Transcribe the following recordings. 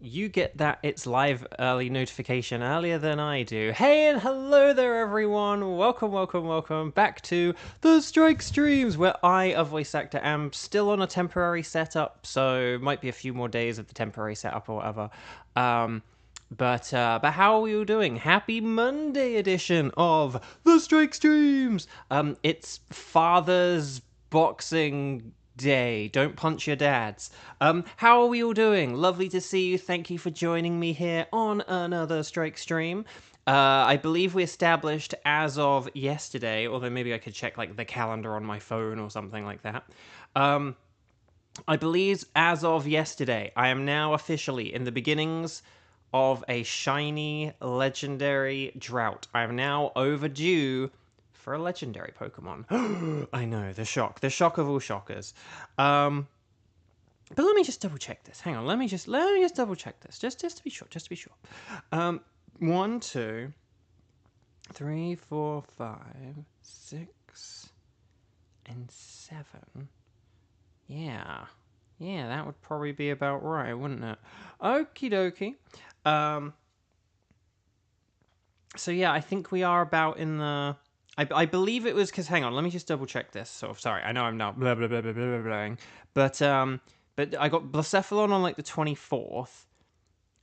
you get that it's live early notification earlier than I do. Hey and hello there everyone, welcome back to the Strike Streams, where I, a voice actor, am still on a temporary setup, so might be a few more days of the temporary setup or whatever. But how are you doing? Happy Monday edition of the Strike Streams! It's Father's Boxing Day. Don't punch your dads. How are we all doing? Lovely to see you. Thank you for joining me here on another Strike stream. I believe we established as of yesterday, although maybe I could check like the calendar on my phone or something like that. I believe as of yesterday, I am now officially in the beginnings of a shiny legendary drought. I am now overdue for a legendary Pokemon. I know, the shock of all shockers. But let me just double check this. Hang on, let me just double check this, just to be sure. 1, 2, 3, 4, 5, 6, and 7. Yeah, that would probably be about right, wouldn't it? Okie dokie. So yeah, I think we are about in the. I believe it was because, hang on, let me just double check this. Sorry, I know I'm not blah blah blah blah blah blah, but I got Blacephalon on like the 24th,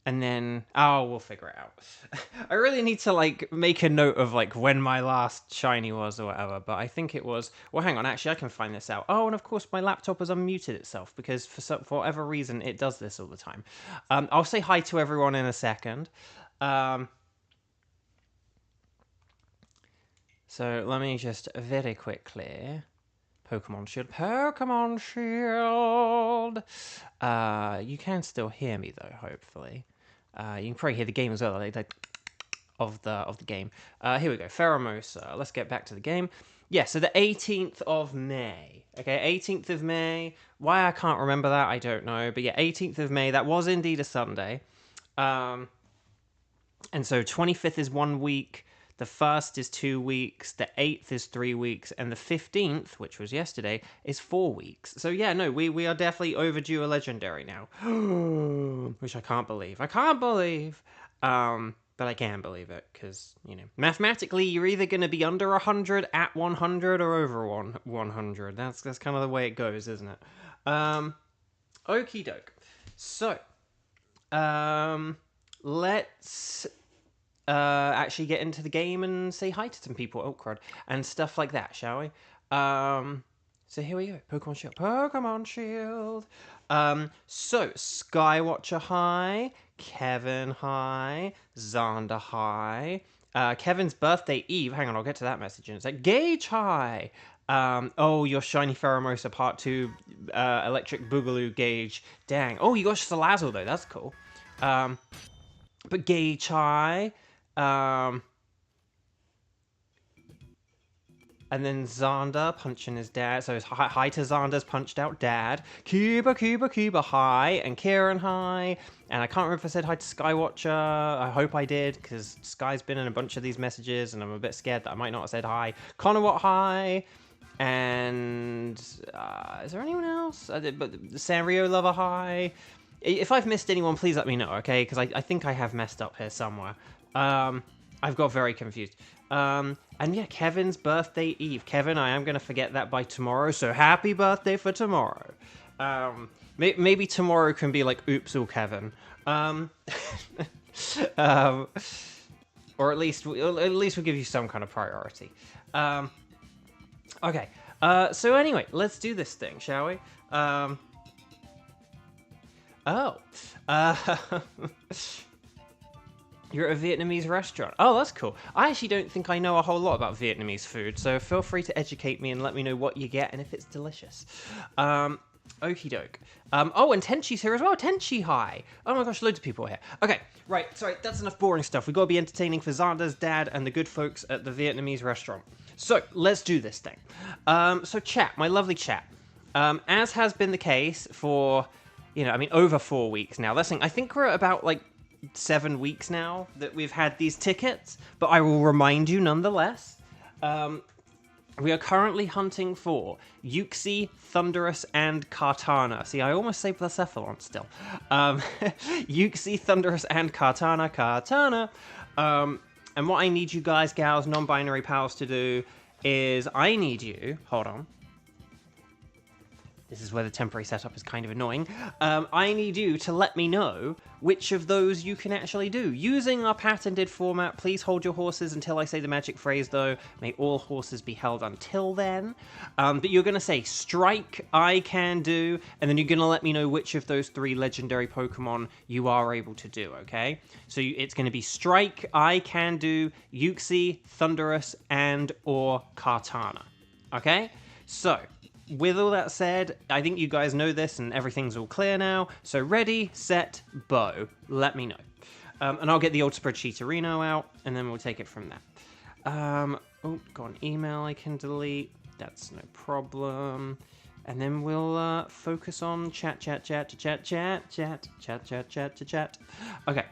and then we'll figure it out. I really need to like make a note of like when my last shiny was or whatever, but I think it was. Well, hang on, actually I can find this out. Oh, and of course my laptop has unmuted itself because for whatever reason it does this all the time. I'll say hi to everyone in a second. So let me just very quickly Pokémon Shield. You can still hear me though, hopefully. You can probably hear the game as well, like of the game. Here we go, Pheromosa. Let's get back to the game. Yeah, so the 18th of May. Okay, 18th of May. Why I can't remember that, I don't know. But yeah, 18th of May. That was indeed a Sunday. And so 25th is 1 week. The 1st is 2 weeks, the 8th is 3 weeks, and the 15th, which was yesterday, is 4 weeks. So yeah, no, we are definitely overdue a legendary now. Which I can't believe. But I can believe it, because, you know, mathematically, you're either going to be under 100, at 100, or over 100. That's kind of the way it goes, isn't it? Okie doke. So, let's actually get into the game and say hi to some people, and stuff like that, shall we? So here we go, Pokemon Shield. So Skywatcher hi, Kevin hi, Xander hi, Kevin's birthday Eve, hang on, I'll get to that message in a sec. Gage hi. Your shiny Pheromosa part 2 electric boogaloo Gage. Dang. Oh, you got Salazzle though, that's cool. But Gage hi. And then Xander punching his dad. So it's hi to Xander's punched out dad. Cuba, hi. And Kieran, hi. And I can't remember if I said hi to Skywatcher. I hope I did, because Sky's been in a bunch of these messages, and I'm a bit scared that I might not have said hi. Conowat, hi. And is there anyone else? But Sanrio Lover, hi. If I've missed anyone, please let me know, okay? Because I think I have messed up here somewhere. I've got very confused. And yeah, Kevin's birthday Eve. Kevin, I am going to forget that by tomorrow, so happy birthday for tomorrow. Maybe tomorrow can be like, oops, all Kevin. Or at least we'll give you some kind of priority. Okay, so anyway, let's do this thing, shall we? You're at a Vietnamese restaurant. Oh, that's cool. I actually don't think I know a whole lot about Vietnamese food, so feel free to educate me and let me know what you get and if it's delicious. Okie doke. And Tenchi's here as well. Tenchi, hi. Oh my gosh, loads of people here. Okay, right, sorry, that's enough boring stuff. We've got to be entertaining for Xander's dad and the good folks at the Vietnamese restaurant. So, let's do this thing. So chat, my lovely chat. As has been the case for, over 4 weeks now. I think we're at about, 7 weeks now that we've had these tickets, but I will remind you nonetheless. We are currently hunting for Uxie, Thunderous, and Kartana. See, I almost say Blacephalon still. Uxie, Thunderous, and Kartana. And what I need you guys, gals, non-binary pals to do is I need you... Hold on. This is where the temporary setup is kind of annoying. I need you to let me know which of those you can actually do. Using our patented format, please hold your horses until I say the magic phrase, though. May all horses be held until then. But you're going to say, strike, I can do, and then you're going to let me know which of those 3 legendary Pokemon you are able to do, okay? So it's going to be strike, I can do, Uxie, Thunderous, and or Kartana, okay? So... with all that said, I think you guys know this and everything's all clear now. So ready, set, bow. Let me know. And I'll get the old spreadsheet-erino out, and then we'll take it from there. Oh, got an email I can delete. That's no problem. And then we'll focus on chat. Okay,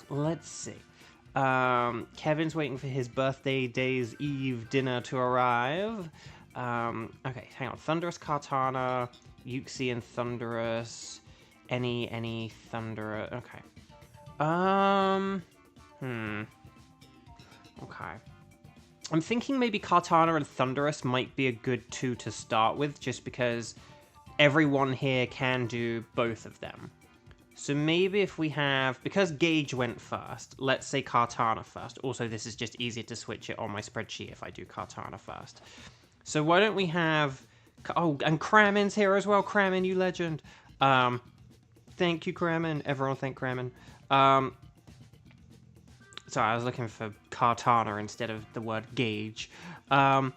let's see. Kevin's waiting for his birthday day's eve dinner to arrive. Okay, hang on. Thunderous Kartana, Uxie and Thunderous, any Thunderous. Okay. Okay. I'm thinking maybe Kartana and Thunderous might be a good 2 to start with, just because everyone here can do both of them. So maybe if we have, because Gage went first, let's say Kartana first. Also, this is just easier to switch it on my spreadsheet if I do Kartana first. So why don't we have... Oh, and Kramen's here as well. Kramen, you legend. Thank you, Kramen. Everyone thank Kramen. Sorry, I was looking for Kartana instead of the word Gage. And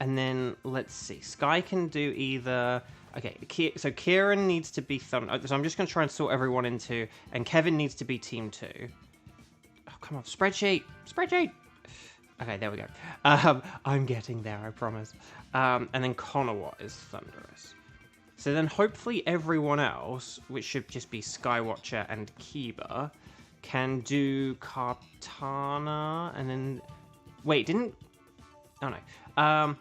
then, let's see. Sky can do either... Okay, so Kieran needs to be Thunder. So I'm just going to try and sort everyone into... And Kevin needs to be Team 2. Oh, come on. Spreadsheet. Okay, there we go. I'm getting there, I promise. And then Conowat is Thunderous. So then hopefully everyone else, which should just be Skywatcher and Kiba, can do Kartana, and then... Wait, didn't... Oh, no.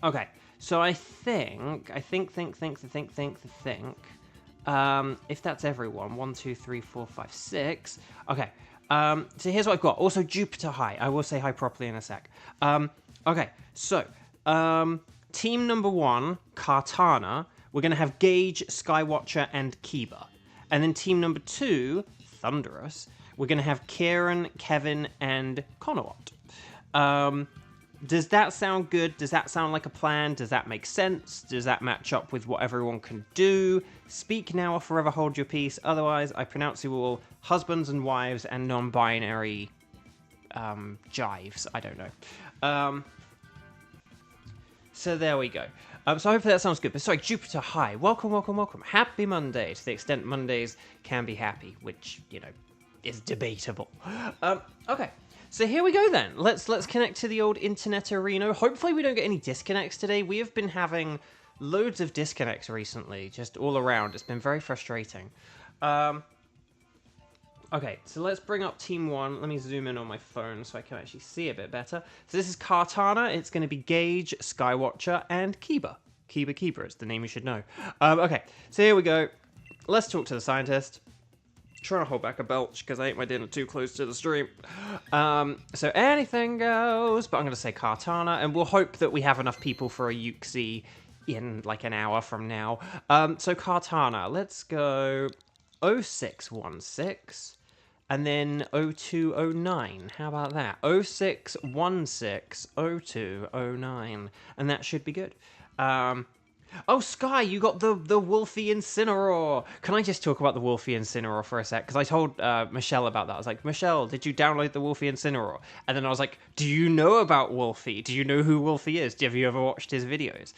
Okay, so I think... if that's everyone, 1, 2, 3, 4, 5, 6... Okay. So here's what I've got. Also, Jupiter High. I will say hi properly in a sec. Okay, so, team number 1, Kartana, we're going to have Gage, Skywatcher, and Kiba. And then team number 2, Thunderous, we're going to have Kieran, Kevin, and Conowat. Does that sound good? Does that sound like a plan? Does that make sense? Does that match up with what everyone can do? Speak now or forever hold your peace. Otherwise, I pronounce you all husbands and wives and non-binary jives. I don't know. So there we go. So hopefully that sounds good. But sorry, Jupiter High. Welcome. Happy Monday, to the extent Mondays can be happy, which, you know, is debatable. Okay. So here we go then. Let's connect to the old internet-erino. Hopefully we don't get any disconnects today. We have been having loads of disconnects recently, just all around. It's been very frustrating. Okay, so let's bring up Team 1. Let me zoom in on my phone so I can actually see a bit better. So this is Kartana. It's going to be Gage, Skywatcher, and Kiba. Kiba, it's the name you should know. Okay, so here we go. Let's talk to the scientist. Trying to hold back a belch because I ate my dinner too close to the stream. So anything goes, but I'm going to say Kartana, and we'll hope that we have enough people for a Uxie in like an hour from now. So Kartana, let's go 0616 and then 0209. How about that? 0616 0209, and that should be good. Oh, Sky, you got the Wolfie Incineroar. Can I just talk about the Wolfie Incineroar for a sec? Because I told Michelle about that. I was like, Michelle, did you download the Wolfie Incineroar? And then I was like, do you know about Wolfie? Do you know who Wolfie is? Have you ever watched his videos?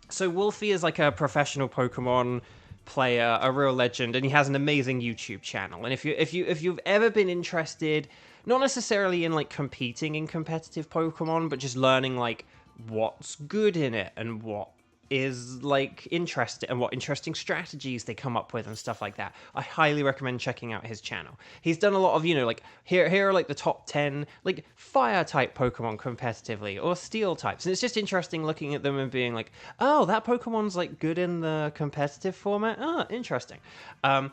So Wolfie is like a professional Pokemon player, a real legend, and he has an amazing YouTube channel. And if you've ever been interested, not necessarily in like competing in competitive Pokemon, but just learning like what's good in it and what is like interesting and what interesting strategies they come up with and stuff like that. I highly recommend checking out his channel. He's done a lot of, like here are like the top 10 like fire type Pokemon competitively or steel types. And it's just interesting looking at them and being like, oh, that Pokemon's like good in the competitive format. Oh, interesting. And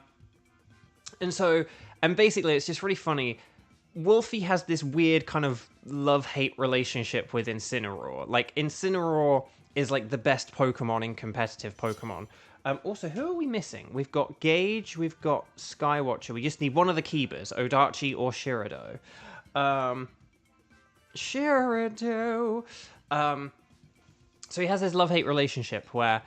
basically it's just really funny. Wolfie has this weird kind of love-hate relationship with Incineroar. Like, Incineroar is, like, the best Pokemon in competitive Pokemon. Also, who are we missing? We've got Gage, we've got Skywatcher. We just need one of the Keybers, Odachi or Shirado. Shirado! So he has this love-hate relationship where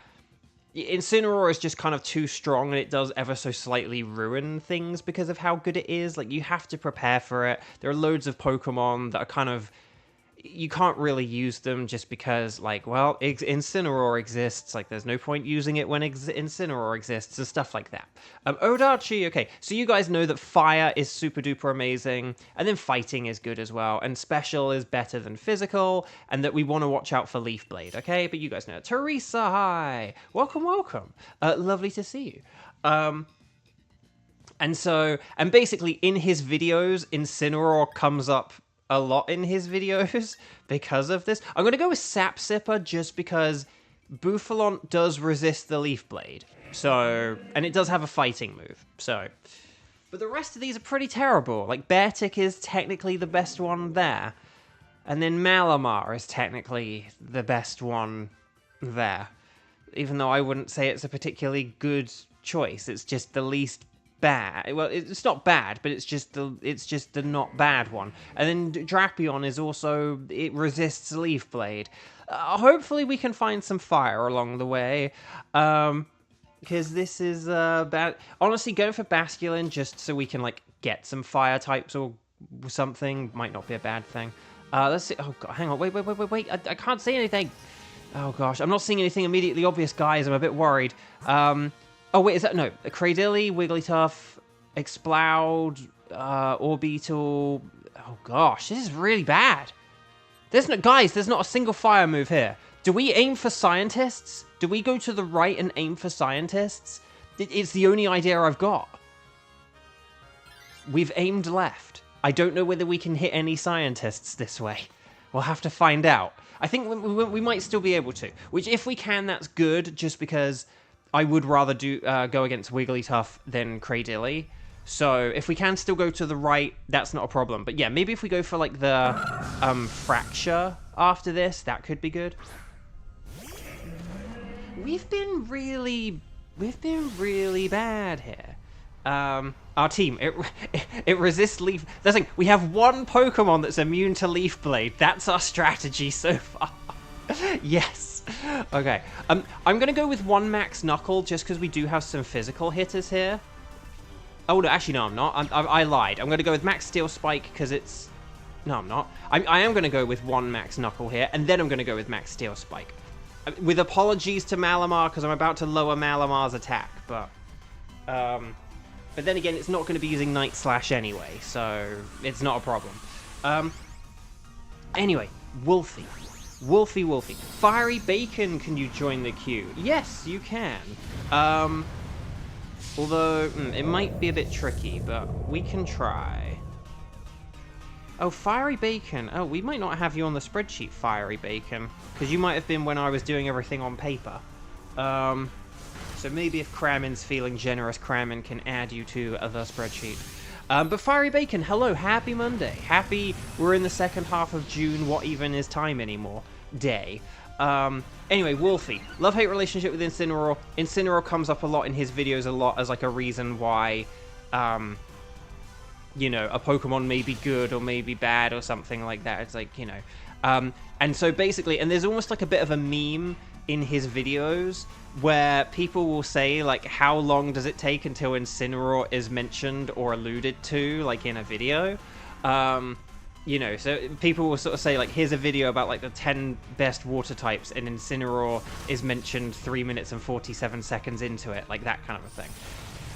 Incineroar is just kind of too strong, and it does ever so slightly ruin things because of how good it is. Like, you have to prepare for it. There are loads of Pokemon that are kind of... You can't really use them just because, like, well, Incineroar exists. Like, there's no point using it when Incineroar exists and stuff like that. Odachi, okay. So you guys know that fire is super duper amazing, and then fighting is good as well, and special is better than physical, and that we want to watch out for Leaf Blade, okay? But you guys know it. Teresa, hi! Welcome, welcome. Lovely to see you. And basically in his videos, Incineroar comes up a lot in his videos because of this. I'm going to go with Sap Sipper just because Bouffalont does resist the Leaf Blade. So, and it does have a fighting move. So, but the rest of these are pretty terrible. Like, Beartic is technically the best one there. And then Malamar is technically the best one there. Even though I wouldn't say it's a particularly good choice. It's just the least bad. Well, it's not bad, but it's just the not bad one. And then Drapion is also, it resists Leaf Blade. Hopefully we can find some fire along the way, because this is bad. Honestly, going for Basculin just so we can like get some fire types or something might not be a bad thing. Let's see. Oh god, hang on, wait. I can't see anything. Oh gosh, I'm not seeing anything immediately obvious, guys. I'm a bit worried. Oh, wait, is that... No. Cradily, Wigglytuff, Exploud, Orbeetle... Oh, gosh, this is really bad. Guys, there's not a single fire move here. Do we aim for scientists? Do we go to the right and aim for scientists? It's the only idea I've got. We've aimed left. I don't know whether we can hit any scientists this way. We'll have to find out. I think we might still be able to. Which, if we can, that's good, just because... I would rather go against Wigglytuff than Cradily. So if we can still go to the right, that's not a problem. But yeah, maybe if we go for like the Fracture after this, that could be good. We've been really bad here. Our team, it resists Leaf. That's like, we have one Pokemon that's immune to Leaf Blade. That's our strategy so far. Yes. Okay, I'm going to go with one Max Knuckle just because we do have some physical hitters here. Oh, no, actually, no, I'm not. I lied. I'm going to go with Max Steel Spike because it's... No, I'm not. I am going to go with one Max Knuckle here, and then I'm going to go with Max Steel Spike. With apologies to Malamar because I'm about to lower Malamar's attack, but then again, it's not going to be using Night Slash anyway, so it's not a problem. Anyway, Wolfie. Wolfie. Fiery Bacon, can you join the queue? Yes, you can. Although, it might be a bit tricky, but we can try. Oh, Fiery Bacon. Oh, we might not have you on the spreadsheet, Fiery Bacon, because you might have been when I was doing everything on paper. So maybe if Kramen's feeling generous, Kramen can add you to the spreadsheet. But Fiery Bacon, hello, happy Monday. Happy, we're in the second half of June, what even is time anymore? Day. Anyway, Wolfie. Love-hate relationship with Incineroar. Incineroar comes up a lot in his videos a lot as like a reason why, you know, a Pokemon may be good or may be bad or something like that. It's like, you know. And so basically, and there's almost like a bit of a meme in his videos where people will say, like, how long does it take until Incineroar is mentioned or alluded to, like, in a video? You know, so people will sort of say, like, here's a video about, like, the 10 best water types, and Incineroar is mentioned 3 minutes and 47 seconds into it, like, that kind of a thing.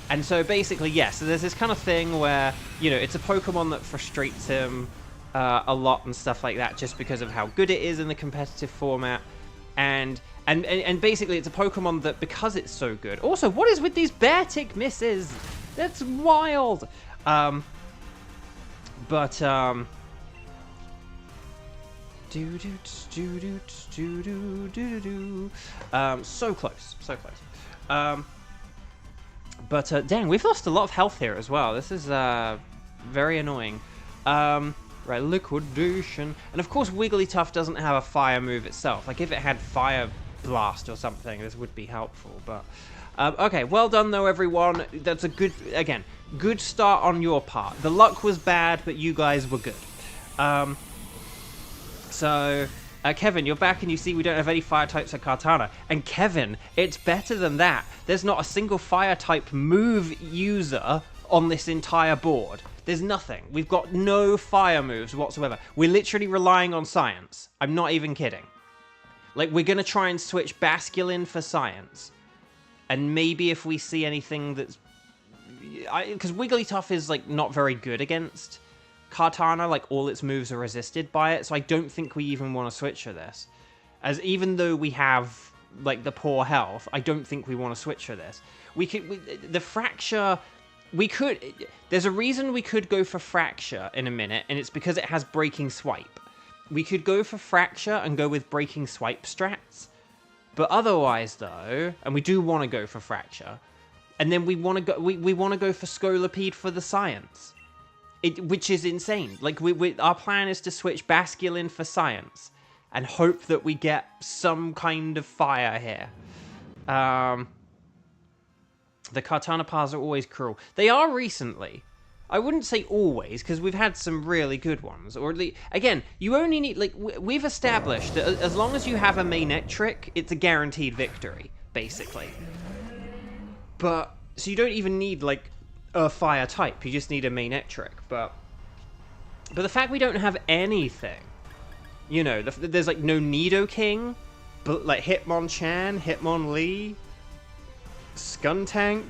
And so basically, yeah, so there's this kind of thing where, you know, it's a Pokemon that frustrates him a lot and stuff like that just because of how good it is in the competitive format. And And basically, it's a Pokemon that, because it's so good... Also, what is with these bear tick misses? That's wild! So close, so close. Dang, we've lost a lot of health here as well. This is very annoying. Right, liquidation. And of course, Wigglytuff doesn't have a fire move itself. Like, if it had Fire Blast or something, this would be helpful. But okay, well done though, everyone. That's a good, again, good start on your part. The luck was bad, but you guys were good. Kevin, you're back and you see we don't have any fire types at Kartana. And Kevin, it's better than that. There's not a single fire type move user on this entire board. There's nothing. We've got no fire moves whatsoever. We're literally relying on science. I'm not even kidding. Like, we're going to try and switch Basculin for science. And maybe if we see anything that's... Because Wigglytuff is, like, not very good against Kartana. Like, all its moves are resisted by it. So I don't think we even want to switch for this. As even though we have, like, the poor health, I don't think we want to switch for this. The Fracture... There's a reason we could go for Fracture in a minute, and it's because it has Breaking Swipe. We could go for Fracture and go with Breaking Swipe strats. But otherwise, though, and we do want to go for Fracture, and then we want to go. We want to go for Scolipede for the science, which is insane. Like our plan is to switch Basculin for science, and hope that we get some kind of fire here. The Kartana paths are always cruel. They are recently. I wouldn't say always, because we've had some really good ones. Or at least, again, you only need, like, we've established that as long as you have a Manectric, it's a guaranteed victory, basically. But, so you don't even need, like, a fire type. You just need a Manectric. But the fact we don't have anything, you know, there's, like, no Nidoking, but, like, Hitmonchan, Hitmonlee, Skuntank,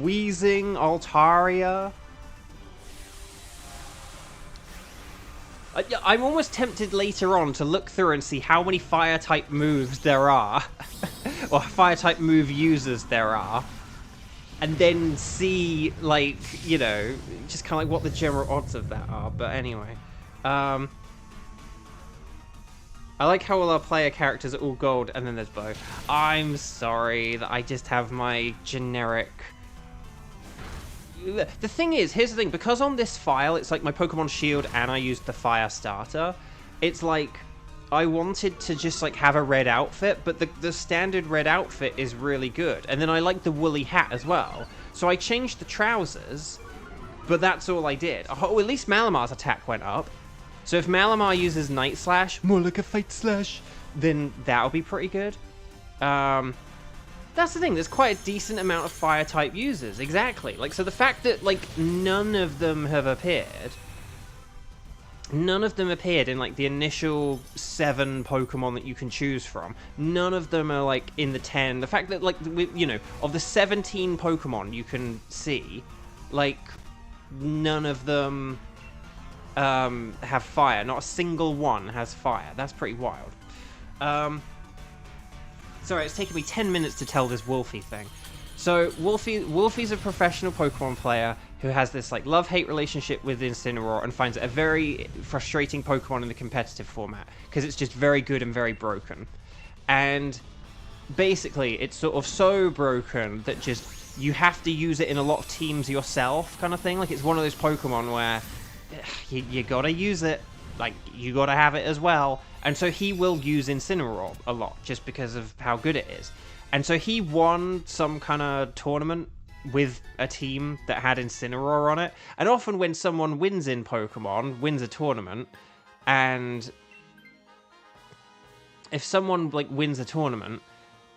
Wheezing, Altaria. I'm almost tempted later on to look through and see how many fire-type moves there are, or fire-type move users there are, and then see, like, you know, just kind of like what the general odds of that are. But anyway, I like how all our player characters are all gold, and then there's Bo. I'm sorry that I just have my generic... The thing is, here's the thing, because on this file, it's like my Pokemon Shield and I used the Fire Starter, it's like, I wanted to just like have a red outfit, but the standard red outfit is really good. And then I like the woolly hat as well. So I changed the trousers, but that's all I did. Oh, at least Malamar's attack went up. So if Malamar uses Night Slash, more like a Fight Slash, then that'll be pretty good. That's the thing, there's quite a decent amount of fire-type users, exactly. Like, so the fact that, like, none of them have appeared... None of them appeared in, like, the initial 7 Pokemon that you can choose from. None of them are, like, in the 10. The fact that, like, you know, of the 17 Pokemon you can see, like, none of them have fire. Not a single one has fire. That's pretty wild. Sorry, it's taken me 10 minutes to tell this Wolfie thing. So, Wolfie's a professional Pokemon player who has this, like, love-hate relationship with Incineroar and finds it a very frustrating Pokemon in the competitive format, because it's just very good and very broken. And basically, it's sort of so broken that just, you have to use it in a lot of teams yourself, kind of thing. Like, it's one of those Pokemon where you gotta use it. Like, you gotta have it as well. And so he will use Incineroar a lot, just because of how good it is. And so he won some kind of tournament with a team that had Incineroar on it. And often when someone wins in Pokemon, wins a tournament, and if someone, like, wins a tournament,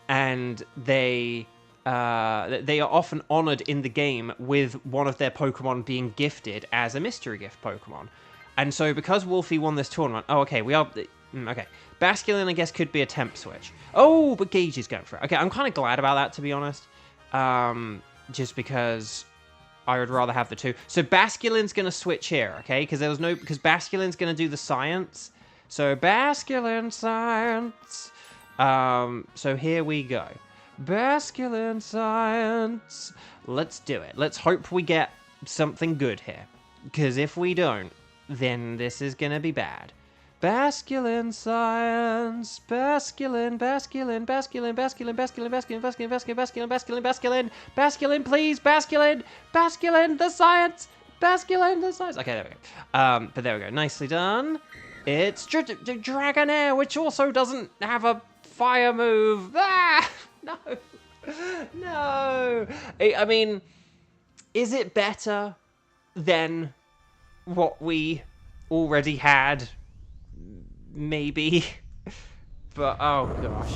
and they are often honored in the game with one of their Pokemon being gifted as a mystery gift Pokemon. And so because Wolfie won this tournament... Oh, okay, we are... Okay. Basculin, I guess, could be a temp switch. Oh, but Gage is going for it. Okay, I'm kind of glad about that, to be honest. Just because I would rather have the two. So Basculin's going to switch here, okay? Because Basculin's going to do the science. So Basculin science. So here we go. Basculin science. Let's do it. Let's hope we get something good here. Because if we don't, then this is gonna be bad. Basculin science. Basculin, Basculin, Basculin, Basculin, Basculin, Basculin, Basculin, Basculin, Basculin, Basculin, Basculin, Basculin, please, Basculin, Basculin, the science, Basculin, the science. Okay, there we go. But there we go. Nicely done. It's Dragonair, which also doesn't have a fire move. Ah! No. No. I mean, is it better than what we already had? Maybe. But, oh gosh.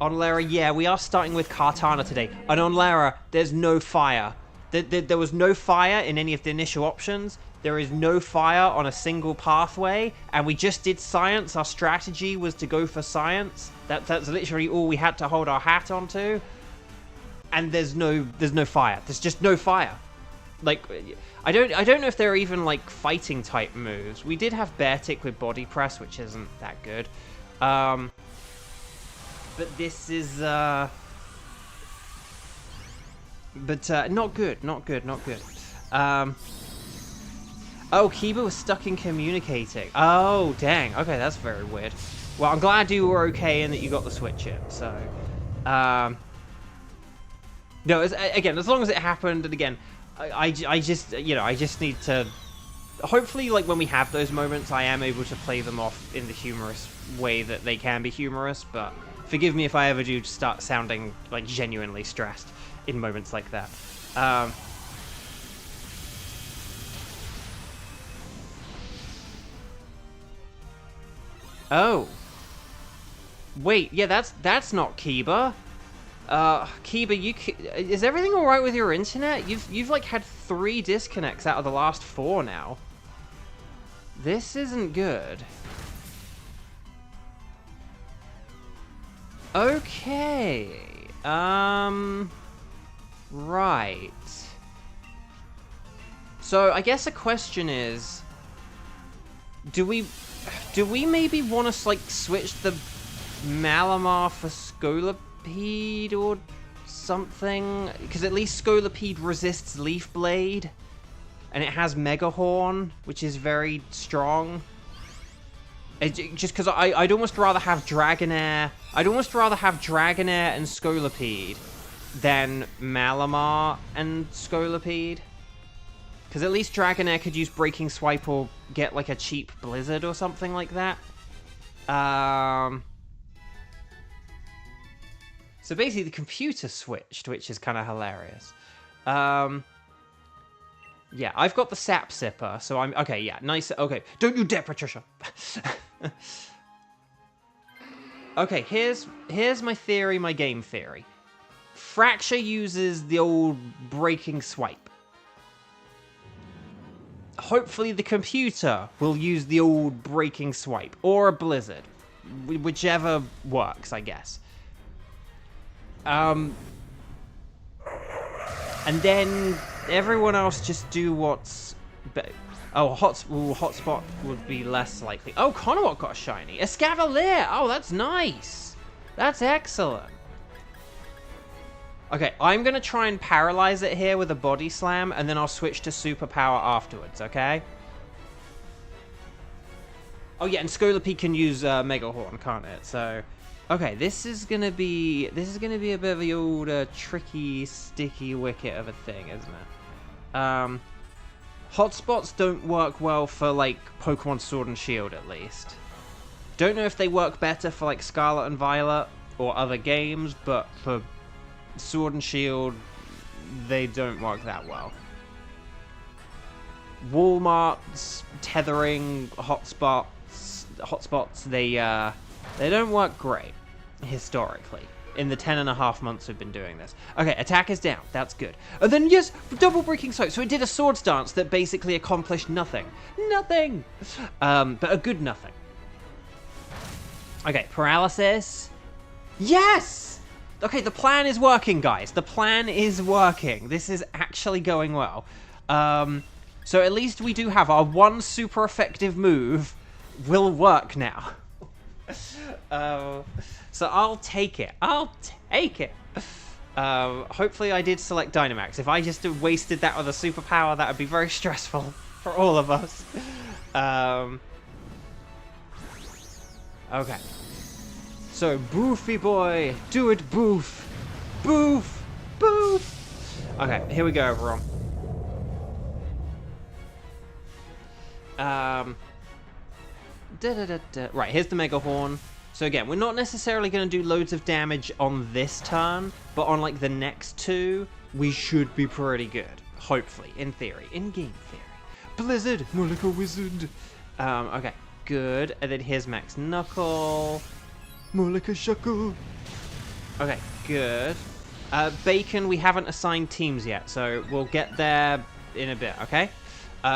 On Lara, yeah, we are starting with Kartana today. And on Lara, there's no fire. There was no fire in any of the initial options. There is no fire on a single pathway. And we just did science. Our strategy was to go for science. That's literally all we had to hold our hat onto. And there's no fire. There's just no fire. Like, I don't know if there are even, like, fighting type moves. We did have Bear Tick with Body Press, which isn't that good. But this is, not good, not good, not good. Oh, Kiba was stuck in communicating. Oh, dang. Okay, that's very weird. Well, I'm glad you were okay and that you got the switch in, so... No, again, as long as it happened, and again... I just, you know, I just need to... Hopefully, like, when we have those moments, I am able to play them off in the humorous way that they can be humorous, but forgive me if I ever do start sounding, like, genuinely stressed in moments like that. Oh. Wait, yeah, that's not Kiba. Kiba, is everything all right with your internet? You've like had 3 disconnects out of the last 4 now. This isn't good. Okay. Right. So I guess the question is, do we maybe want to like switch the Malamar for Scolipede or something? Because at least Scolipede resists Leaf Blade, and it has Mega Horn, which is very strong. Just because I'd almost rather have Dragonair. I'd almost rather have Dragonair and Scolipede than Malamar and Scolipede. Because at least Dragonair could use Breaking Swipe or get like a cheap Blizzard or something like that. So basically the computer switched, which is kind of hilarious. Yeah, I've got the Sap Sipper, so I'm... Okay, yeah, nice. Okay, don't you dare, Patricia. Okay, here's my theory, my game theory. Fracture uses the old Breaking Swipe. Hopefully the computer will use the old Breaking Swipe, or a Blizzard. Whichever works, I guess. And then everyone else just do what's... Oh, Hotspot would be less likely. Oh, Conowat got a shiny. Escavalier! Oh, that's nice. That's excellent. Okay, I'm going to try and paralyze it here with a Body Slam, and then I'll switch to Superpower afterwards, okay? Oh, yeah, and Scolipede can use Mega Horn, can't it? So... Okay, this is gonna be a bit of the old tricky, sticky wicket of a thing, isn't it? Hotspots don't work well for like Pokemon Sword and Shield, at least. Don't know if they work better for like Scarlet and Violet or other games, but for Sword and Shield, they don't work that well. Walmart's tethering hotspots, they don't work great, historically, in the 10.5 months we've been doing this. Okay, attack is down. That's good. And then, yes, double Breaking Swipe. So it did a Swords Dance that basically accomplished nothing. Nothing! But a good nothing. Okay, Paralysis. Yes! Okay, the plan is working, guys. The plan is working. This is actually going well. So at least we do have our one super effective move will work now. So I'll take it. I'll take it. Hopefully I did select Dynamax. If I just wasted that with a superpower, that would be very stressful for all of us. Okay. So, Boofy boy, do it, Boof. Boof. Boof. Okay, here we go, everyone. Right, here's the Mega Horn. So again, we're not necessarily going to do loads of damage on this turn, but on like the next two, we should be pretty good. Hopefully, in theory, in game theory. Blizzard, more like a wizard. Okay, good. And then here's Max Knuckle. More like a shuckle. Okay, good. Bacon, we haven't assigned teams yet, so we'll get there in a bit, okay?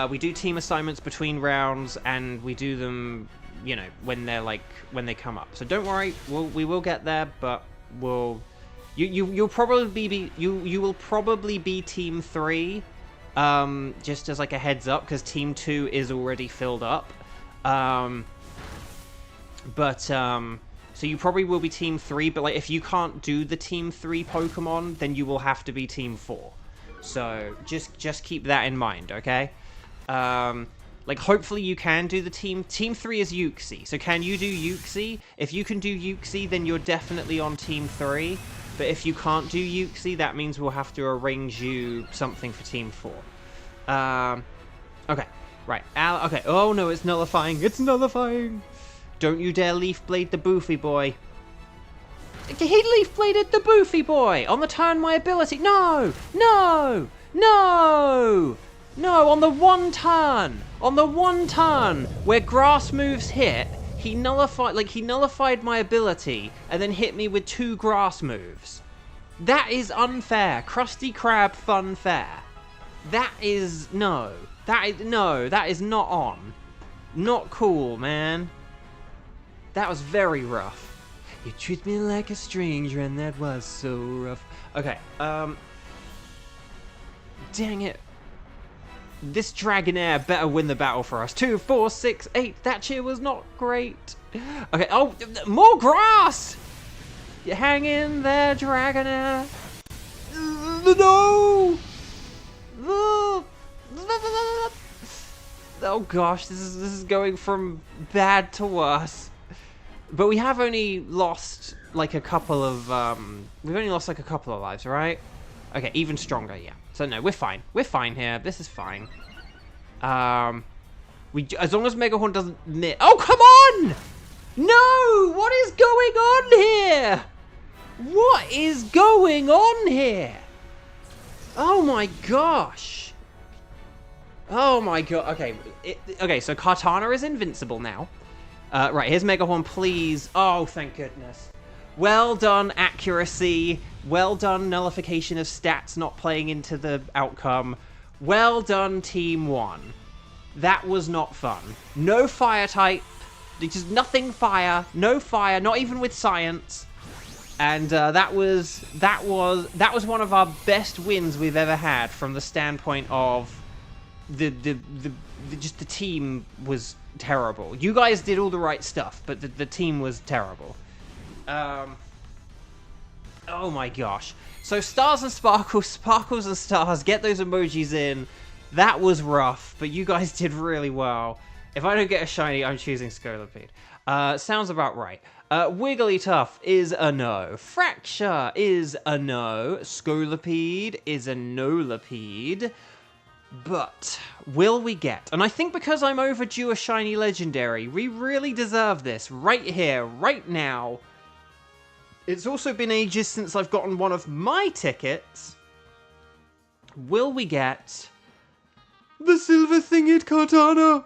We do team assignments between rounds, and we do them, you know, when they come up. So don't worry, we will get there, but you'll probably be you will probably be team 3, just as like a heads up, because team 2 is already filled up. So you probably will be team 3, but like if you can't do the team 3 Pokemon, then you will have to be team 4. So just keep that in mind, okay? Like hopefully you can do the team 3 is Uxie. So can you do Uxie? If you can do Uxie, then you're definitely on team 3. But if you can't do Uxie, that means we'll have to arrange you something for team 4. Okay, right. Okay. Oh no, it's nullifying. It's nullifying. Don't you dare Leaf Blade the Boofy boy. He Leaf Bladed the Boofy boy on the turn my ability. No, no, no. No, on the one turn where grass moves hit, he nullified my ability and then hit me with 2 grass moves. That is unfair. Krusty Krab fun fair. That is that is not on. Not cool, man. That was very rough. You treat me like a stranger and that was so rough. Okay, dang it. This Dragonair better win the battle for us. 2, 4, 6, 8. That cheer was not great. Okay, oh, more grass! You hang in there, Dragonair. No! Oh gosh, this is going from bad to worse. But we have only lost like a couple of lives, right? Okay, even stronger, yeah. So no, we're fine. We're fine here. This is fine. As long as Megahorn doesn't miss. Oh, come on! No! What is going on here? What is going on here? Oh my gosh. Oh my god. Okay. Okay, so Kartana is invincible now. Right, here's Megahorn, please. Oh, thank goodness. Well done, accuracy. Well done, nullification of stats not playing into the outcome. Well done, Team 1. That was not fun. No fire type. Just nothing fire. No fire, not even with science. And that was one of our best wins we've ever had from the standpoint of just the team was terrible. You guys did all the right stuff, but the team was terrible. Oh my gosh. So stars and sparkles, sparkles and stars, get those emojis in. That was rough, but you guys did really well. If I don't get a shiny, I'm choosing Scolipede. Sounds about right. Wigglytuff is a no. Fracture is a no. Scolipede is a no-lapede. But will we get? And I think because I'm overdue a shiny legendary, we really deserve this right here, right now. It's also been ages since I've gotten one of my tickets. Will we get the silver thinged Kartana?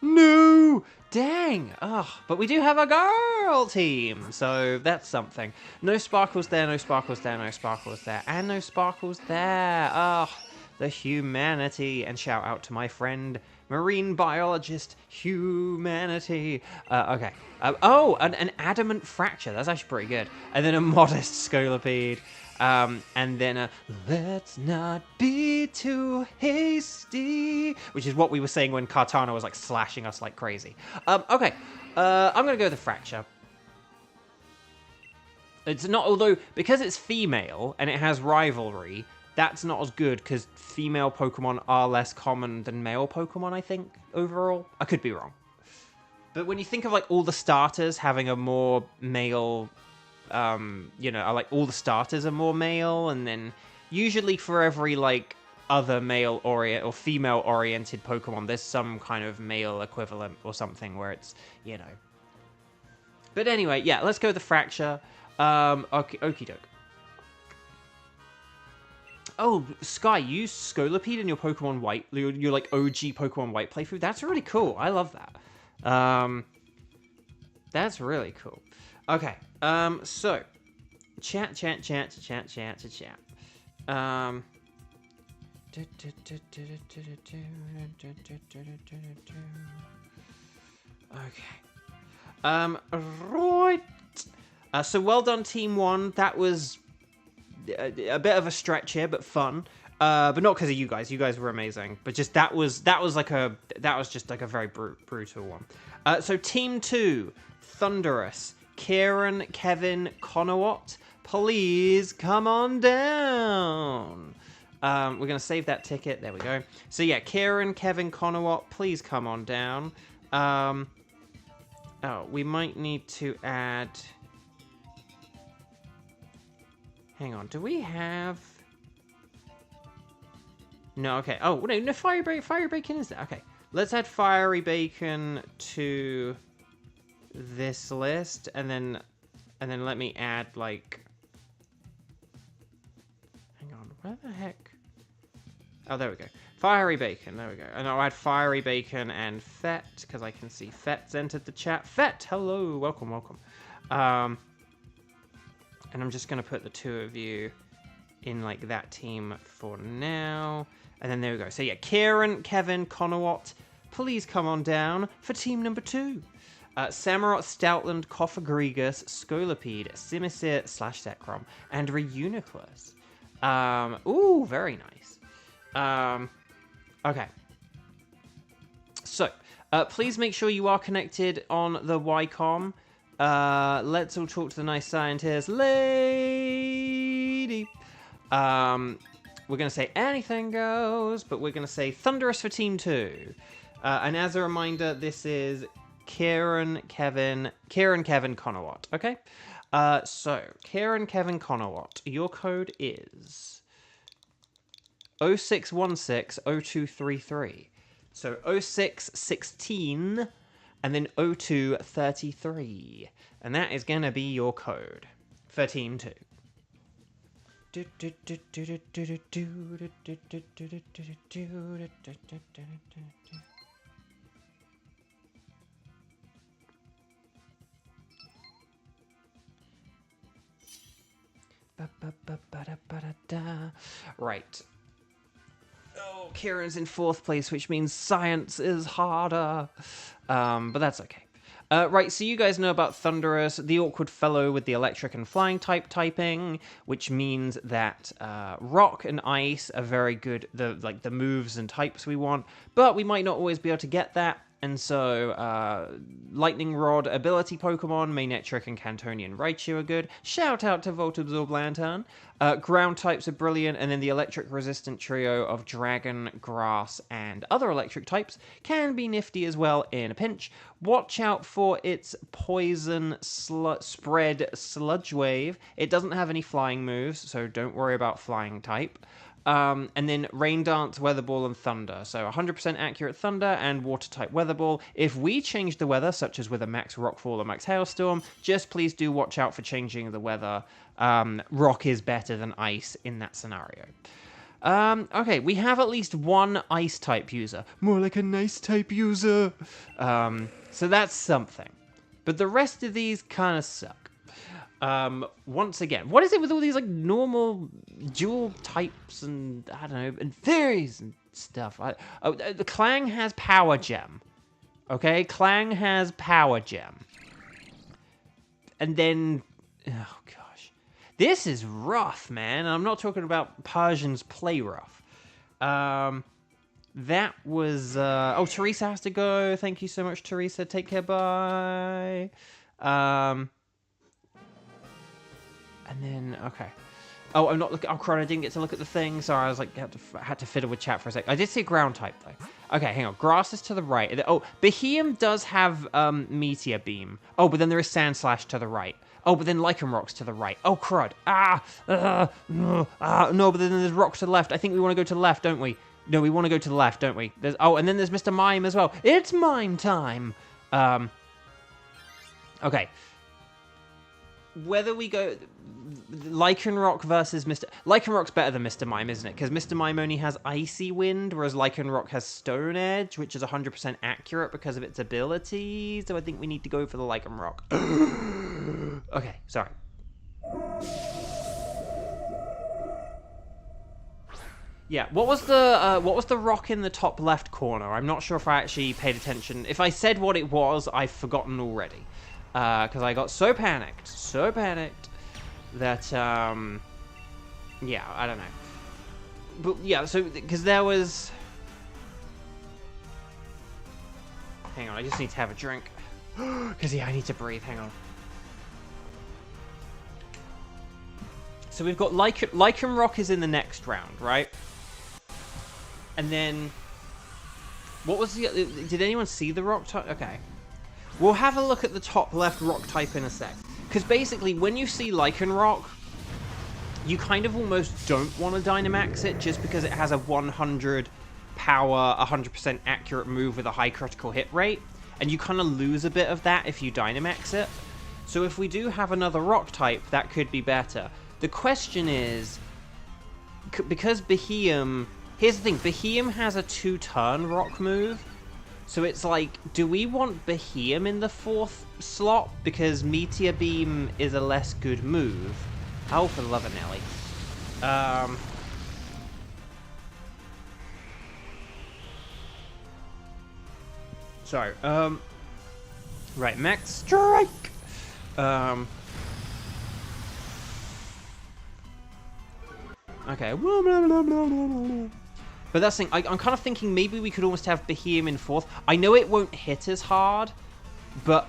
No! Dang! Ugh. But we do have a girl team, so that's something. No sparkles there, no sparkles there, no sparkles there, and no sparkles there. Ugh. The humanity. And shout out to my friend, marine biologist, humanity. Okay. Oh, an adamant fracture. That's actually pretty good. And then a modest Scolipede. And then let's not be too hasty, which is what we were saying when Kartana was like slashing us like crazy. Okay, I'm gonna go with the Fracture. It's not, although because it's female and it has rivalry, that's not as good because female Pokemon are less common than male Pokemon, I think, overall. I could be wrong. But when you think of like all the starters having a more male, you know, like all the starters are more male, and then usually for every like other male or female oriented Pokemon, there's some kind of male equivalent or something where it's, you know. But anyway, yeah, let's go with the Fracture. Okie doke. Oh, Sky, you use Scolipede in your Pokemon White, your like OG Pokemon White playthrough. That's really cool. I love that. That's really cool. Okay, so chat. Okay. Right. So well done, Team 1. That was a bit of a stretch here, but fun. But not because of you guys. You guys were amazing. But just that was just like a very brutal one. So Team 2, Thunderous, Kieran, Kevin, Conowat, please come on down. We're gonna save that ticket. There we go. So yeah, Kieran, Kevin, Conowat, please come on down. Oh, we might need to add. Hang on, do we have... No, okay. Oh, no, Fiery Bacon is there. Okay, let's add Fiery Bacon to this list, and then let me add, like... Hang on, where the heck? Oh, there we go. Fiery Bacon, there we go. And I'll add Fiery Bacon and Fett, because I can see Fett's entered the chat. Fett, hello, welcome. And I'm just going to put the two of you in, like, that team for now. And then there we go. So, yeah, Kieran, Kevin, Conowat, please come on down for team number 2. Samurott, Stoutland, Coffagrigus, Scolipede, Simisear / Zekrom, and Reuniclus. Ooh, very nice. Okay. So, please make sure you are connected on the Ycom. Let's all talk to the nice scientist lady. We're going to say anything goes, but we're going to say Thunderous for Team 2. And as a reminder, this is Kieran, Kevin, Conowat, okay? So, Kieran, Kevin, Conowat, your code is 06160233. So, 0616... and then 0233. And that is going to be your code for Team 2. Right. Oh, Kieran's in 4th place, which means science is harder. But that's okay. Right, so you guys know about Thunderous, the awkward fellow with the electric and flying typing, which means that rock and ice are very good, the moves and types we want, but we might not always be able to get that. And so, Lightning Rod ability Pokemon, Manectric and Cantonian Raichu are good. Shout out to Voltabsorb Lantern. Ground types are brilliant, and then the electric resistant trio of Dragon, Grass, and other electric types can be nifty as well in a pinch. Watch out for its Poison Spread Sludge Wave. It doesn't have any flying moves, so don't worry about flying type. And then Rain Dance, Weather Ball, and Thunder. So 100% accurate Thunder and Water-type Weather Ball. If we change the weather, such as with a Max Rockfall or Max Hailstorm, just please do watch out for changing the weather. Rock is better than Ice in that scenario. Okay, we have at least one Ice-type user. More like a nice-type user. So that's something. But the rest of these kind of suck. Once again, what is it with all these like normal dual types and I don't know, and fairies and stuff? The Clang has Power Gem. Okay, Clang has Power Gem. And then, oh gosh, This is rough, man. I'm not talking about Persians play rough. That was... oh, Teresa has to go. Thank you so much, Teresa. Take care, bye. And then, okay. Oh, I'm not looking... Oh, crud, I didn't get to look at the thing. Sorry, I was like, had to fiddle with chat for a sec. I did see a ground type, though. Okay, hang on. Grass is to the right. Oh, Behemoth does have Meteor Beam. Oh, but then there is Sand Slash to the right. Oh, but then Lichen Rock's to the right. Oh, crud. No, but then there's Rock to the left. I think we want to go to the left, don't we? No, we want to go to the left, don't we? Oh, and then there's Mr. Mime as well. It's mime time. Okay. Whether we go... Lichen Rock versus Mr... Lichen Rock's better than Mr. Mime, isn't it? Because Mr. Mime only has Icy Wind, whereas Lichen Rock has Stone Edge, which is 100% accurate because of its ability. So I think we need to go for the Lichen Rock. Okay, sorry. Yeah, what was the rock in the top left corner? I'm not sure if I actually paid attention. If I said what it was, I've forgotten already. Because I got so panicked that, yeah, I don't know. But, yeah, so, because there was... Hang on, I just need to have a drink. Because, yeah, I need to breathe, hang on. So we've got Lichen Rock is in the next round, right? And then... What was the... Did anyone see the rock type? Okay. We'll have a look at the top left rock type in a sec. Because basically, when you see Lichen Rock, you kind of almost don't want to Dynamax it just because it has a 100 power, 100% accurate move with a high critical hit rate. And you kind of lose a bit of that if you Dynamax it. So if we do have another rock type, that could be better. The question is, because Behemoth... Here's the thing, Behemoth has a 2-turn rock move. So it's like, do we want Behemoth in the 4th slot? Because Meteor Beam is a less good move. Oh, for the love of Nelly. Sorry, right, Max Strike! Okay. But that's the thing, I'm kind of thinking maybe we could almost have Behemoth in 4th. I know it won't hit as hard, but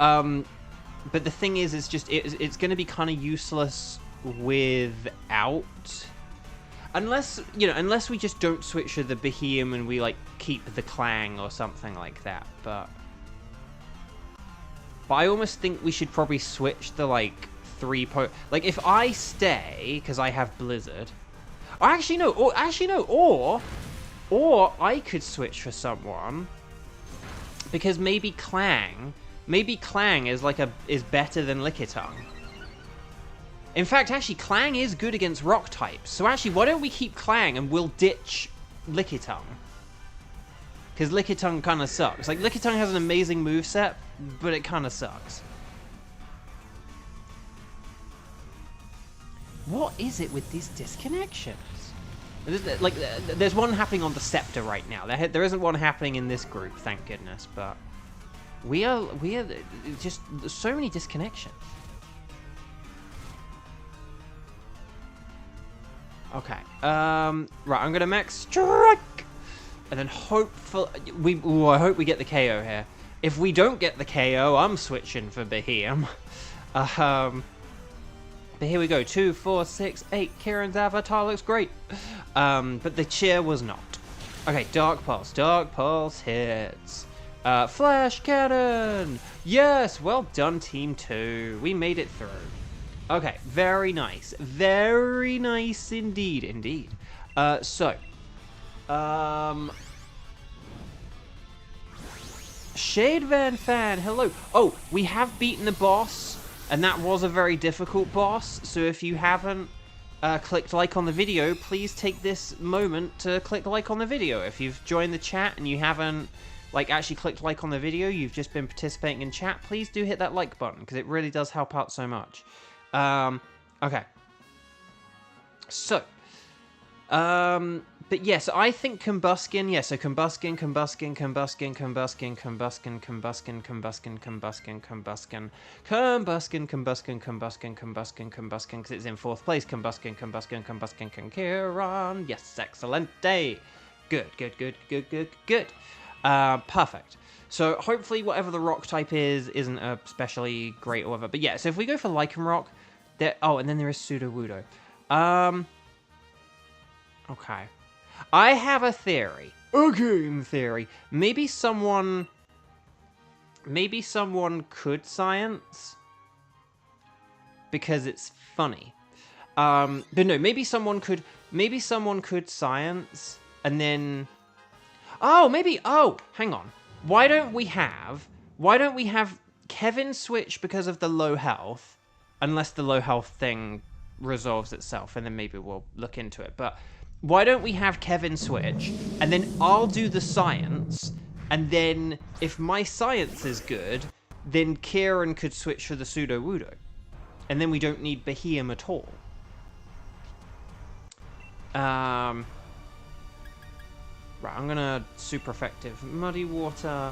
the thing is, it's going to be kind of useless without... Unless we just don't switch to the Behemoth and we, like, keep the Clang or something like that, but I almost think we should probably switch the, like, 3... Like, if I stay, because I have Blizzard... Or actually, no, or I could switch for someone, because maybe Clang is is better than Lickitung. In fact, actually, Clang is good against rock types. So actually, why don't we keep Clang and we'll ditch Lickitung? Because Lickitung kind of sucks. Like, Lickitung has an amazing moveset, but it kind of sucks. What is it with these disconnections? Like, there's one happening on the Scepter right now. There isn't one happening in this group, thank goodness. But we are just so many disconnections. Okay. Right, I'm gonna Max Strike, and then hopefully I hope we get the KO here. If we don't get the KO, I'm switching for Behemoth. But here we go, 2, 4, 6, 8. Kieran's avatar looks great. But the cheer was not. Okay, Dark Pulse hits. Flash Cannon! Yes, well done, Team 2. We made it through. Okay, very nice. Very nice indeed. Shade Van Fan, hello. Oh, we have beaten the boss. And that was a very difficult boss, so if you haven't clicked like on the video, please take this moment to click like on the video. If you've joined the chat and you haven't actually clicked like on the video, you've just been participating in chat, please do hit that like button, because it really does help out so much. Okay. So, But yes, I think Combuskin, yeah, so Combuskin, because it's in 4th place, Combuskin, Kieran, yes, excellent day. Good. Perfect. So hopefully whatever the rock type is isn't especially great or whatever. But yeah, so if we go for Lycanroc, there, oh, and then there is Sudowoodo. Okay. I have a theory. A game theory. Maybe someone could science because it's funny. But no, maybe someone could science and then hang on. Why don't we have Kevin switch because of the low health, unless the low health thing resolves itself, and then maybe we'll look into it. But why don't we have Kevin switch, and then I'll do the science, and then if my science is good, then Kieran could switch for the Sudowoodo. And then we don't need Beheeyem at all. Right, I'm gonna super effective Muddy Water,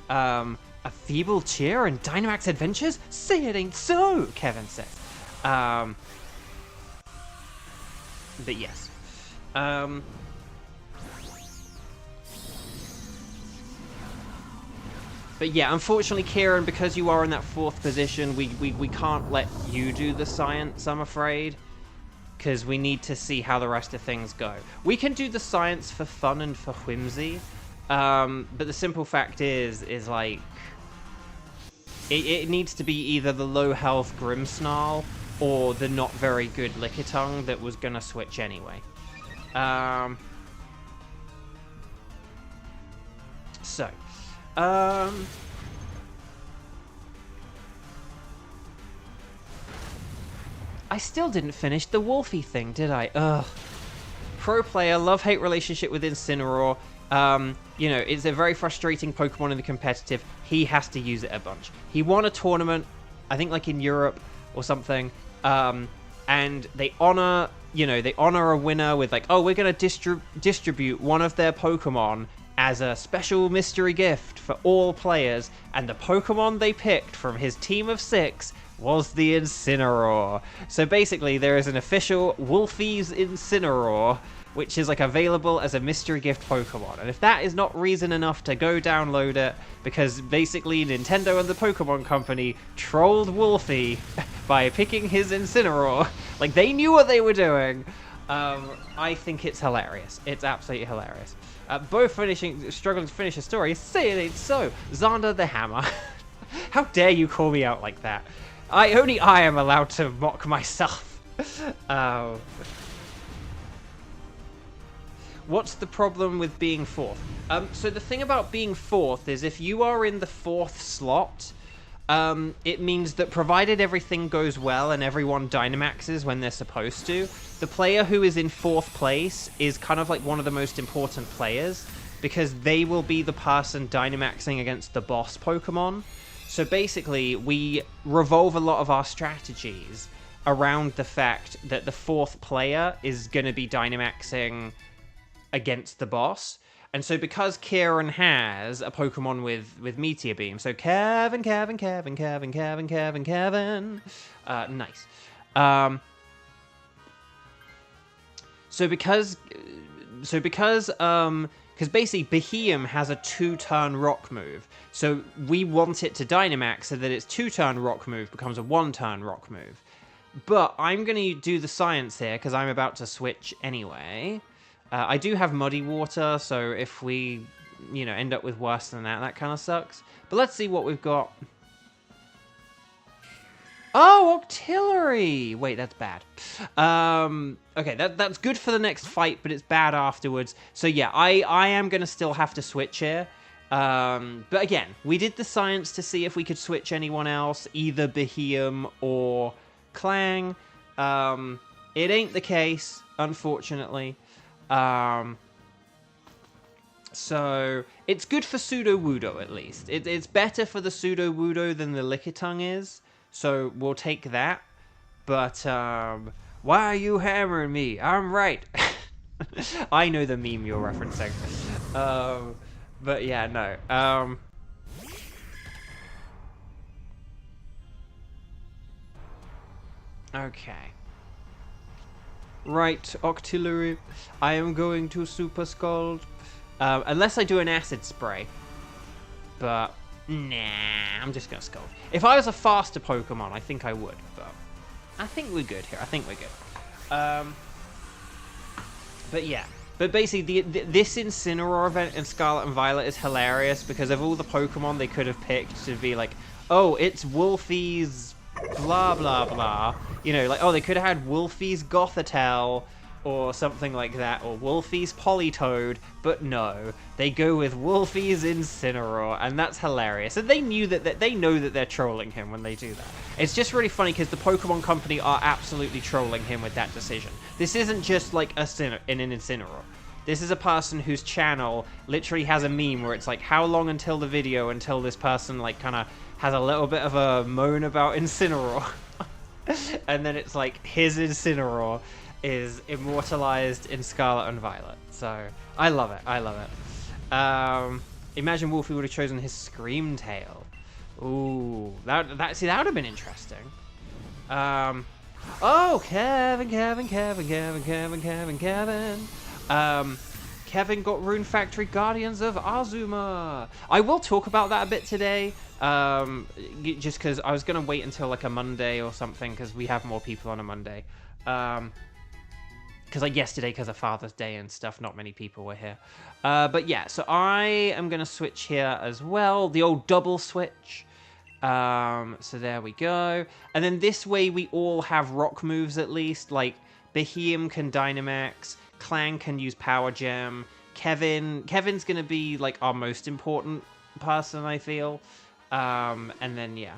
a Feeble Cheer and Dynamax Adventures? Say it ain't so, Kevin says. But yes. But yeah, unfortunately, Kieran, because you are in that 4th position, we can't let you do the science, I'm afraid. Because we need to see how the rest of things go. We can do the science for fun and for whimsy. But the simple fact is like... It needs to be either the low health Grimmsnarl or the not very good Lickitung that was gonna switch anyway. I still didn't finish the Wolfie thing, did I? Ugh. Pro player, love-hate relationship with Incineroar. You know, it's a very frustrating Pokemon in the competitive. He has to use it a bunch. He won a tournament, I think like in Europe or something, and they honor, you know, they honor a winner with like, oh, we're going to distribute one of their Pokemon as a special mystery gift for all players, and the Pokemon they picked from his team of 6 was the Incineroar. So basically, there is an official Wolfie's Incineroar, which is like available as a mystery gift Pokemon. And if that is not reason enough to go download it, because basically Nintendo and the Pokemon Company trolled Wolfie by picking his Incineroar, like they knew what they were doing, I think it's hilarious. It's absolutely hilarious. Both struggling to finish a story. Say it ain't so. Xander the Hammer. How dare you call me out like that? Only I am allowed to mock myself. Oh. What's the problem with being 4th? So the thing about being 4th is if you are in the 4th slot, it means that provided everything goes well and everyone Dynamaxes when they're supposed to, the player who is in 4th place is kind of like one of the most important players, because they will be the person Dynamaxing against the boss Pokemon. So basically, we revolve a lot of our strategies around the fact that the 4th player is going to be Dynamaxing against the boss. And so because Kieran has a Pokemon with Meteor Beam, so Kevin, nice. Because basically Beheeyem has a 2-turn rock move, so we want it to Dynamax so that its 2-turn rock move becomes a 1-turn rock move. But I'm going to do the science here because I'm about to switch anyway. I do have Muddy Water, so if we, you know, end up with worse than that, that kind of sucks. But let's see what we've got. Oh, Octillery! Wait, that's bad. Okay, that's good for the next fight, but it's bad afterwards. So yeah, I am going to still have to switch here. But again, we did the science to see if we could switch anyone else, either Beheeyem or Clang. It ain't the case, unfortunately. So it's good for Sudowoodo, at least. It's better for the Sudowoodo than the Lickitung is. So we'll take that. But, why are you hammering me? I'm right. I know the meme you're referencing. But yeah, no. Okay. Right, Octillery. I am going to Super Scald. Unless I do an acid spray. But, nah, I'm just going to Scald. If I was a faster Pokemon, I think I would. But I think we're good here. I think we're good. But yeah. But basically, this Incineroar event in Scarlet and Violet is hilarious because of all the Pokemon they could have picked to be like, oh, it's Wolfie's blah, blah, blah. You know, like, oh, they could have had Wolfie's Gothitelle or something like that, or Wolfie's Politoed, but no, they go with Wolfie's Incineroar, and that's hilarious. And they knew that they know that they're trolling him when they do that. It's just really funny because the Pokemon Company are absolutely trolling him with that decision. This isn't just like an Incineroar. This is a person whose channel literally has a meme where it's like, how long until the video until this person like kind of has a little bit of a moan about Incineroar. And then it's like his Incineroar is immortalized in Scarlet and Violet. So I love it. I love it. Imagine Wolfie would have chosen his Scream Tail. Ooh, that would have been interesting. Oh, Kevin. Kevin got Rune Factory Guardians of Azuma. I will talk about that a bit today. Just because I was going to wait until like a Monday or something because we have more people on a Monday. Because like yesterday, because of Father's Day and stuff, not many people were here. But yeah, so I am going to switch here as well. The old double switch. So there we go. And then this way we all have rock moves at least. Like Beheeyem can Dynamax. Clang can use Power Gem. Kevin's going to be like our most important person, I feel. And then, yeah.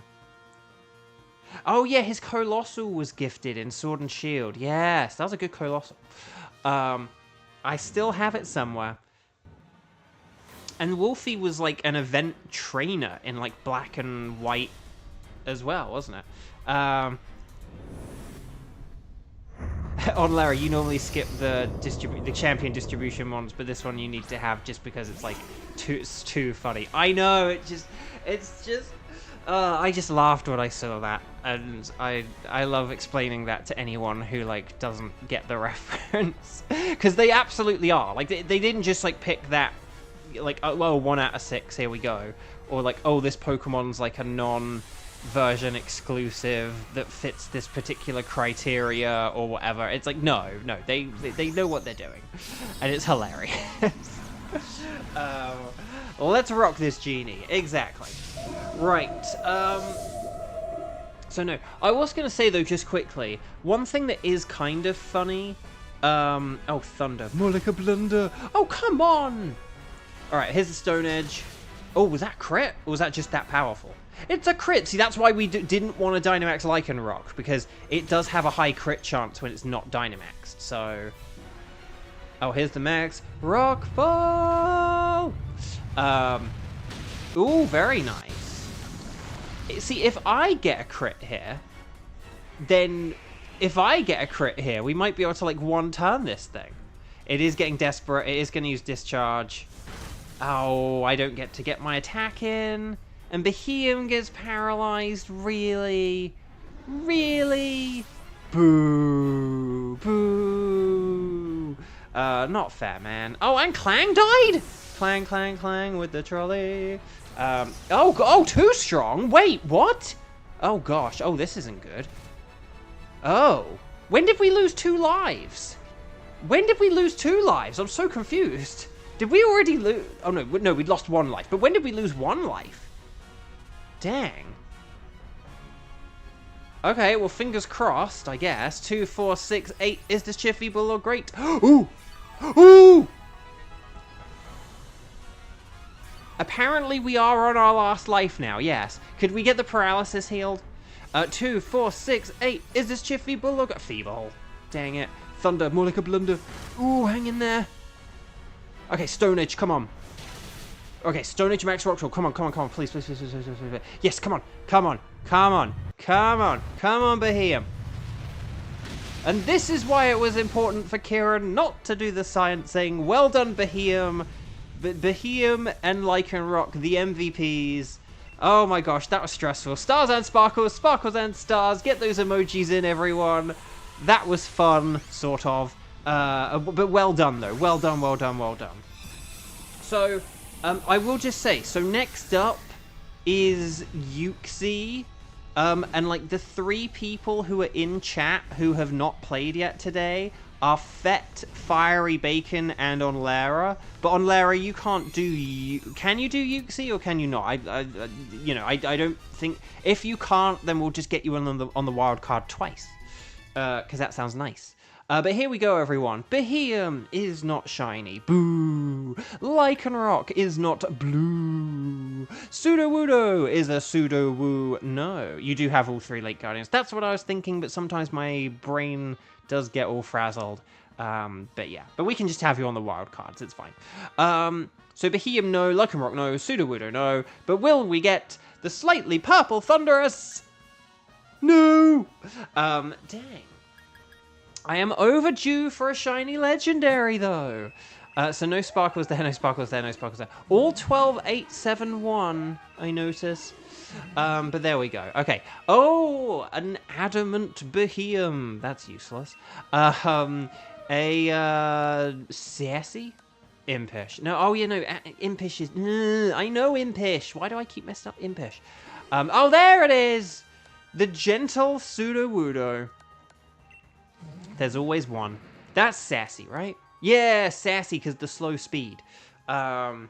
Oh, yeah, his Colossal was gifted in Sword and Shield. Yes, that was a good Colossal. I still have it somewhere. And Wolfie was like an event trainer in like black and white as well, wasn't it? On Larry, you normally skip the champion distribution ones, but this one you need to have just because it's like it's too funny. I know, it's just I just laughed when I saw that, and I love explaining that to anyone who like doesn't get the reference, because they absolutely are. Like they didn't just like pick that, like, oh, well, 1 out of 6, here we go, or like, oh, this Pokemon's like a non-version exclusive that fits this particular criteria or whatever. It's like, no, they know what they're doing, and it's hilarious. Let's rock this genie. Exactly. Right. So no, I was gonna say though, just quickly, one thing that is kind of funny. Oh, Thunder, more like a blunder. Oh, come on. All right, here's the Stone Edge. Oh, was that crit? Or was that just that powerful? It's a crit. See, that's why we didn't want a Dynamax Lycan Rock, because it does have a high crit chance when it's not Dynamaxed. So, oh, here's the Max Rock Fall. Ooh, very nice. See, if I get a crit here, then if I get a crit here, we might be able to like one-turn this thing. It is getting desperate. It is going to use Discharge. Oh, I don't get to get my attack in. And Beheeyem gets paralyzed. Really? Really? Boo. Boo. Not fair, man. Oh, and Clang died? Clang with the trolley. Oh, too strong? Wait, what? Oh, gosh. Oh, this isn't good. Oh. When did we lose 2 lives? When did we lose 2 lives? I'm so confused. Did we already lose? Oh, no, we lost 1 life. But when did we lose 1 life? Dang. Okay, well, fingers crossed, I guess. 2, 4, 6, 8. Is this cheer feeble or great? Ooh! Ooh! Apparently, we are on our last life now, yes. Could we get the paralysis healed? 2, 4, 6, 8. Is this cheer feeble or feeble? Dang it. Thunder, more like a blunder. Ooh, hang in there. Okay, Stone Edge, come on. Okay, Stone Edge Max Rock Troll. Come on, please. Yes, come on, Beheeyem. And this is why it was important for Kieran not to do the sciencing. Well done, Beheem. Beheem and Lycanroc, the MVPs. Oh my gosh, that was stressful. Stars and sparkles, sparkles and stars. Get those emojis in, everyone. That was fun, sort of. But well done, though. Well done, well done, well done. So, I will just say, so next up is Yuxi. And like the 3 people who are in chat who have not played yet today are Fett, Fiery Bacon, and Onlara. But Onlara, you can't do... Can you do Yuxi or can you not? I don't think... If you can't, then we'll just get you on the wild card twice. Because that sounds nice. But here we go, everyone. Beheem is not shiny. Boo. Lycanroc is not blue. Sudowoodo is a Sudowoo. No. You do have all 3 Lake Guardians. That's what I was thinking, but sometimes my brain does get all frazzled. But yeah. But we can just have you on the wild cards. It's fine. So Beheem, no. Lycanroc, no. Sudowoodo, no. But will we get the slightly purple Thunderous? No. Dang. I am overdue for a shiny legendary, though. So no sparkles there, no sparkles there, no sparkles there. All 12,871, I notice. But there we go. Okay. Oh, an adamant Beheem. That's useless. Sassy? Impish. No, oh, yeah, no. Impish is... I know Impish. Why do I keep messing up Impish? Oh, there it is! The gentle Sudowoodo. There's always one. That's sassy, right? Yeah, sassy, because the slow speed. The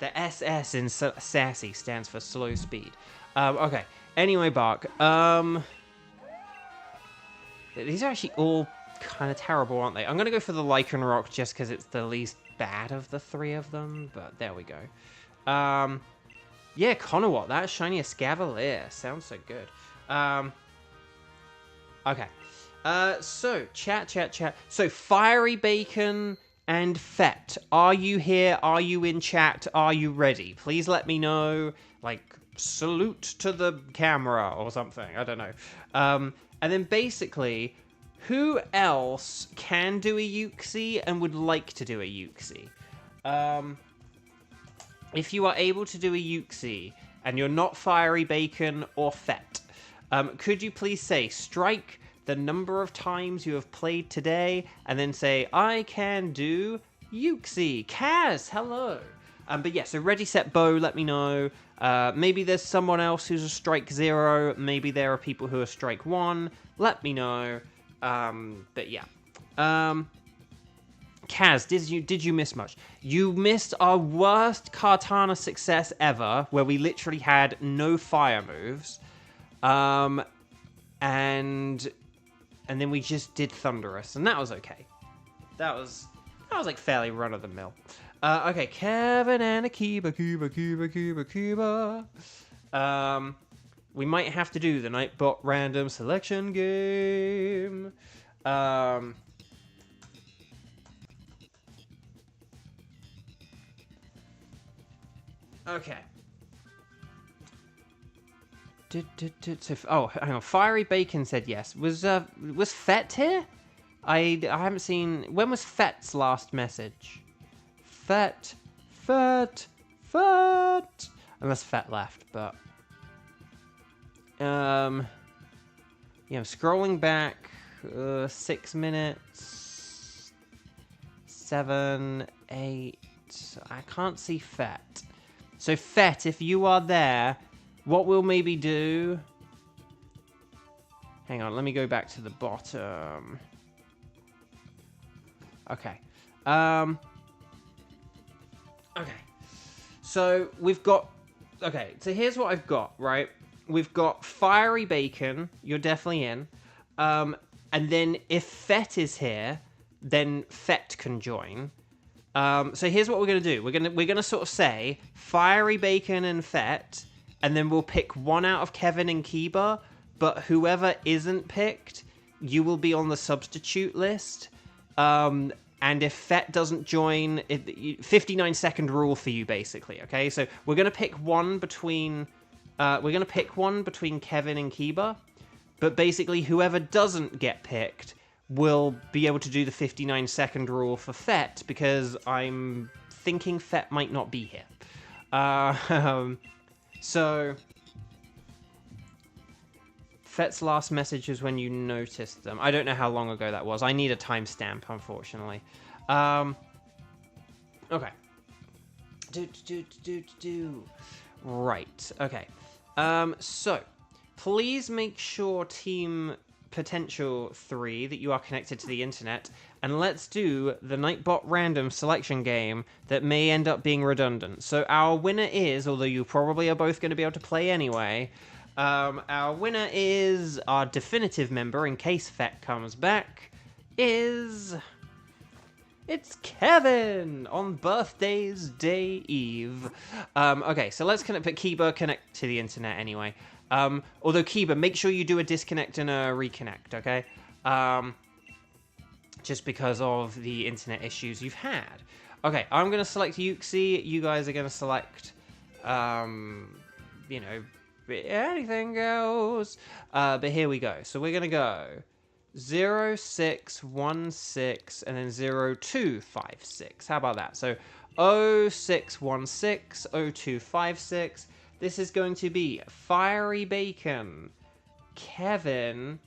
SS in sassy stands for slow speed. Okay. Anyway, Bark. These are actually all kind of terrible, aren't they? I'm going to go for the Lycanroc just because it's the least bad of the 3 of them. But there we go. Yeah, Conowat. That shiny Escavalier. Sounds so good. Okay. So, chat. So, Fiery Bacon and Fett, are you here? Are you in chat? Are you ready? Please let me know, like, salute to the camera or something. I don't know. And then basically, who else can do a Yuxi and would like to do a Yuxi? If you are able to do a Yuxi and you're not Fiery Bacon or Fett, could you please say, strike the number of times you have played today, and then say, I can do Yuxi. Kaz, hello. But yeah, so ready, set, bow, let me know. Maybe there's someone else who's a strike 0. Maybe there are people who are strike 1. Let me know. But yeah. Kaz, did you miss much? You missed our worst Kartana success ever, where we literally had no fire moves. And then we just did Thunderous, and that was okay. That was like fairly run-of-the-mill. Okay, Kevin and Akiba. We might have to do the Nightbot random selection game. Okay. Oh, hang on. Fiery Bacon said yes. Was Fett here? I haven't seen... When was Fett's last message? Fett. Unless Fett left, but... Yeah, I'm scrolling back. 6 minutes. 7, 8... I can't see Fett. So, Fett, if you are there... What we'll maybe do... Hang on, let me go back to the bottom. Okay. Okay. So, we've got... Okay, so here's what I've got, right? We've got Fiery Bacon. You're definitely in. And then if Fett is here, then Fett can join. So here's what we're going to do. We're going to sort of say Fiery Bacon and Fett... And then we'll pick one out of Kevin and Kiba, but whoever isn't picked, you will be on the substitute list. And if Fett doesn't join, 59-second rule for you, basically. Okay, so we're gonna pick one between Kevin and Kiba, but basically whoever doesn't get picked will be able to do the 59-second rule for Fett, because I'm thinking Fett might not be here. So Fett's last message is when you noticed them. I don't know how long ago that was. I need a timestamp, unfortunately. Okay. Right. Okay. So please make sure Team Potential 3 that you are connected to the internet, and let's do the Nightbot random selection game that may end up being redundant. So our winner is, although you probably are both going to be able to play anyway, our winner is, our definitive member, in case Fett comes back, is... It's Kevin on Birthday's Day Eve. Okay, so let's connect, but Kiba, connect to the internet anyway. Although Kiba, make sure you do a disconnect and a reconnect, okay? Just because of the internet issues you've had. Okay, I'm going to select Yuxi. You guys are going to select, you know, anything goes. But here we go. So we're going to go 0616 and then 0256. How about that? So 0616 0256. This is going to be Fiery Bacon, Kevin,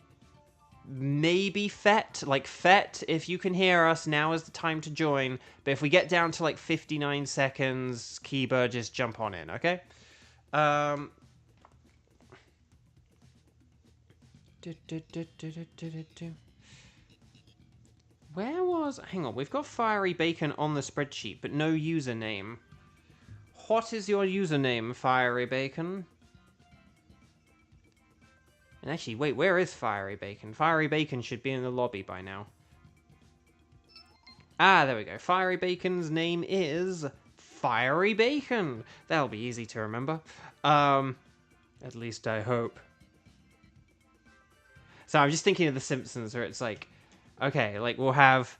maybe Fett. Like, Fett, if you can hear us, now is the time to join. But if we get down to like 59 seconds, Kiba, just jump on in, okay? Where was... Hang on, we've got Fiery Bacon on the spreadsheet, but no username. What is your username, Fiery Bacon? And actually, wait, where is Fiery Bacon? Fiery Bacon should be in the lobby by now. Ah, there we go. Fiery Bacon's name is Fiery Bacon. That'll be easy to remember. At least I hope. So I'm just thinking of The Simpsons, where it's like, okay, like we'll have...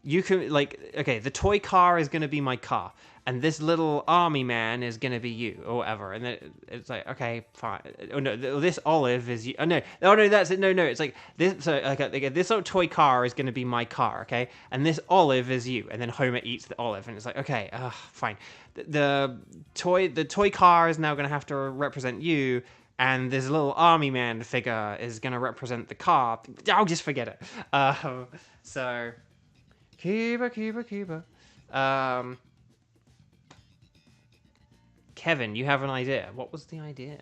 You can, like, okay, the toy car is going to be my car, and this little army man is going to be you, or whatever. And then it's like, okay, fine. Oh, no, this olive is you. Oh, no, that's it. No, it's like, this, so, okay, this little toy car is going to be my car, okay? And this olive is you. And then Homer eats the olive, and it's like, okay, fine. The toy car is now going to have to represent you, and this little army man figure is going to represent the car. I'll just forget it. So... Kiba. Kevin, you have an idea. What was the idea?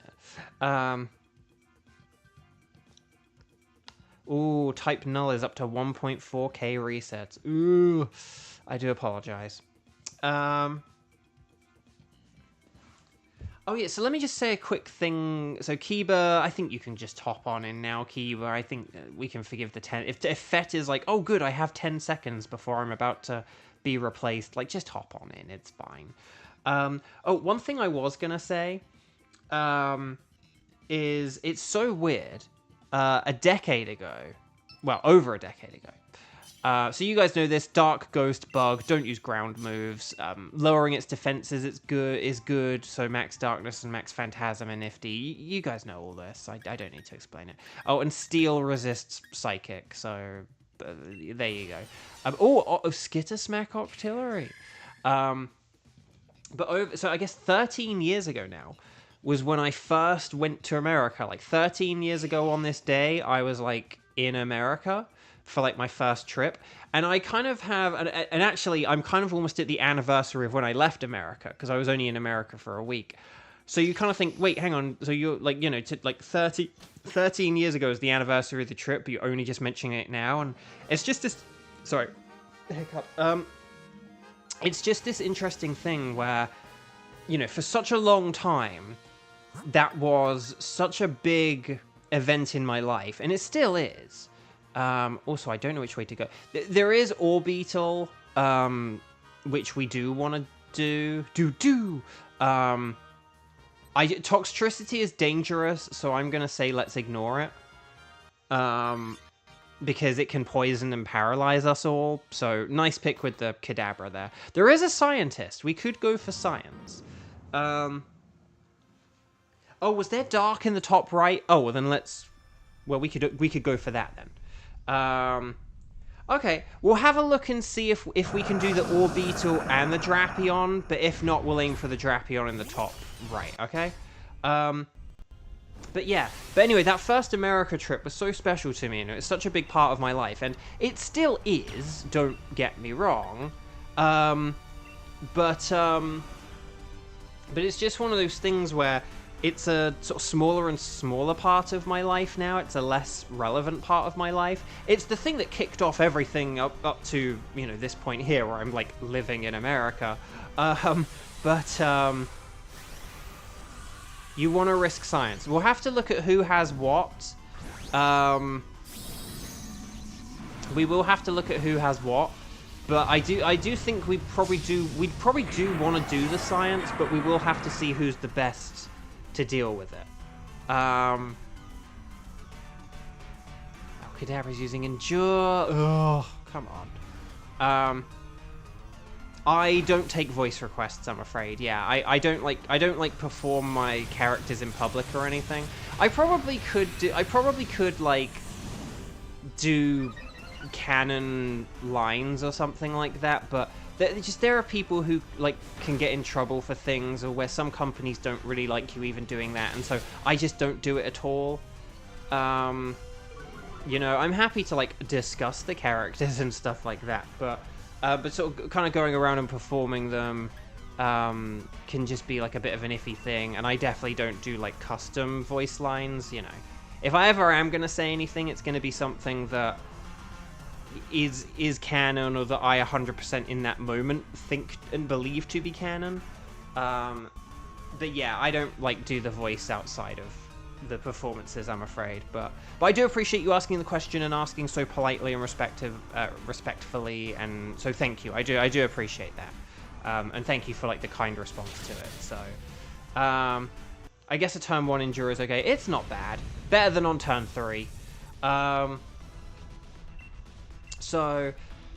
Ooh, type null is up to 1.4k resets. Ooh, I do apologize. Oh yeah, so let me just say a quick thing. So Kiba, I think you can just hop on in now, Kiba. I think we can forgive the 10. If Fett is like, oh good, I have 10 seconds before I'm about to be replaced, like just hop on in, it's fine. Oh, one thing I was gonna say is it's so weird. A decade ago, well, over a decade ago, so you guys know this, Dark Ghost bug, don't use ground moves. Lowering its defenses is good, so Max Darkness and Max Phantasm are nifty. You guys know all this, I don't need to explain it. Oh, and Steel resists Psychic, so there you go. Skitter Smack Octillery. So I guess 13 years ago now was when I first went to America. Like 13 years ago on this day, I was like in America for like my first trip, and I kind of have, and actually I'm kind of almost at the anniversary of when I left America, because I was only in America for a week. So you kind of think, wait, hang on, so you're like, you know, like 13 years ago is the anniversary of the trip, but you're only just mentioning it now, and it's just this, sorry, hiccup, it's just this interesting thing where, you know, for such a long time, that was such a big event in my life, and it still is. Also, I don't know which way to go. There is Orbital, which we do want to do. Toxicity is dangerous, so I'm gonna say let's ignore it. Because it can poison and paralyze us all. So nice pick with the Kadabra there. There is a scientist. We could go for science. Oh, was there dark in the top right? Oh, well then let's. Well, we could go for that then. Okay, we'll have a look and see if we can do the Orbeetle and the Drapion, but if not, we'll aim for the Drapion in the top right, okay? But yeah, but anyway, that first America trip was so special to me, you know, it's such a big part of my life, and it still is, don't get me wrong, but it's just one of those things where it's a sort of smaller and smaller part of my life now. It's a less relevant part of my life. It's the thing that kicked off everything up to, you know, this point here where I'm, like, living in America. You want to risk science. We'll have to look at who has what. We will have to look at who has what. But I do think we'd probably do want to do the science, but we will have to see who's the best to deal with it. Kadabra's using Endure. Ugh, come on. I don't take voice requests, I'm afraid. Yeah, I don't like perform my characters in public or anything. I probably could like do canon lines or something like that, but there are people who like can get in trouble for things, or where some companies don't really like you even doing that, and so I just don't do it at all. You know, I'm happy to like discuss the characters and stuff like that, but sort of kind of going around and performing them can just be like a bit of an iffy thing, and I definitely don't do like custom voice lines. You know, if I ever am gonna say anything, it's gonna be something that is canon, or that I 100% in that moment think and believe to be canon. But yeah, I don't like do the voice outside of the performances, I'm afraid. But I do appreciate you asking the question and asking so politely and respectfully, and so thank you. I do appreciate that. And thank you for like the kind response to it. So I guess a turn 1 Endure is okay. It's not bad. Better than on turn 3. But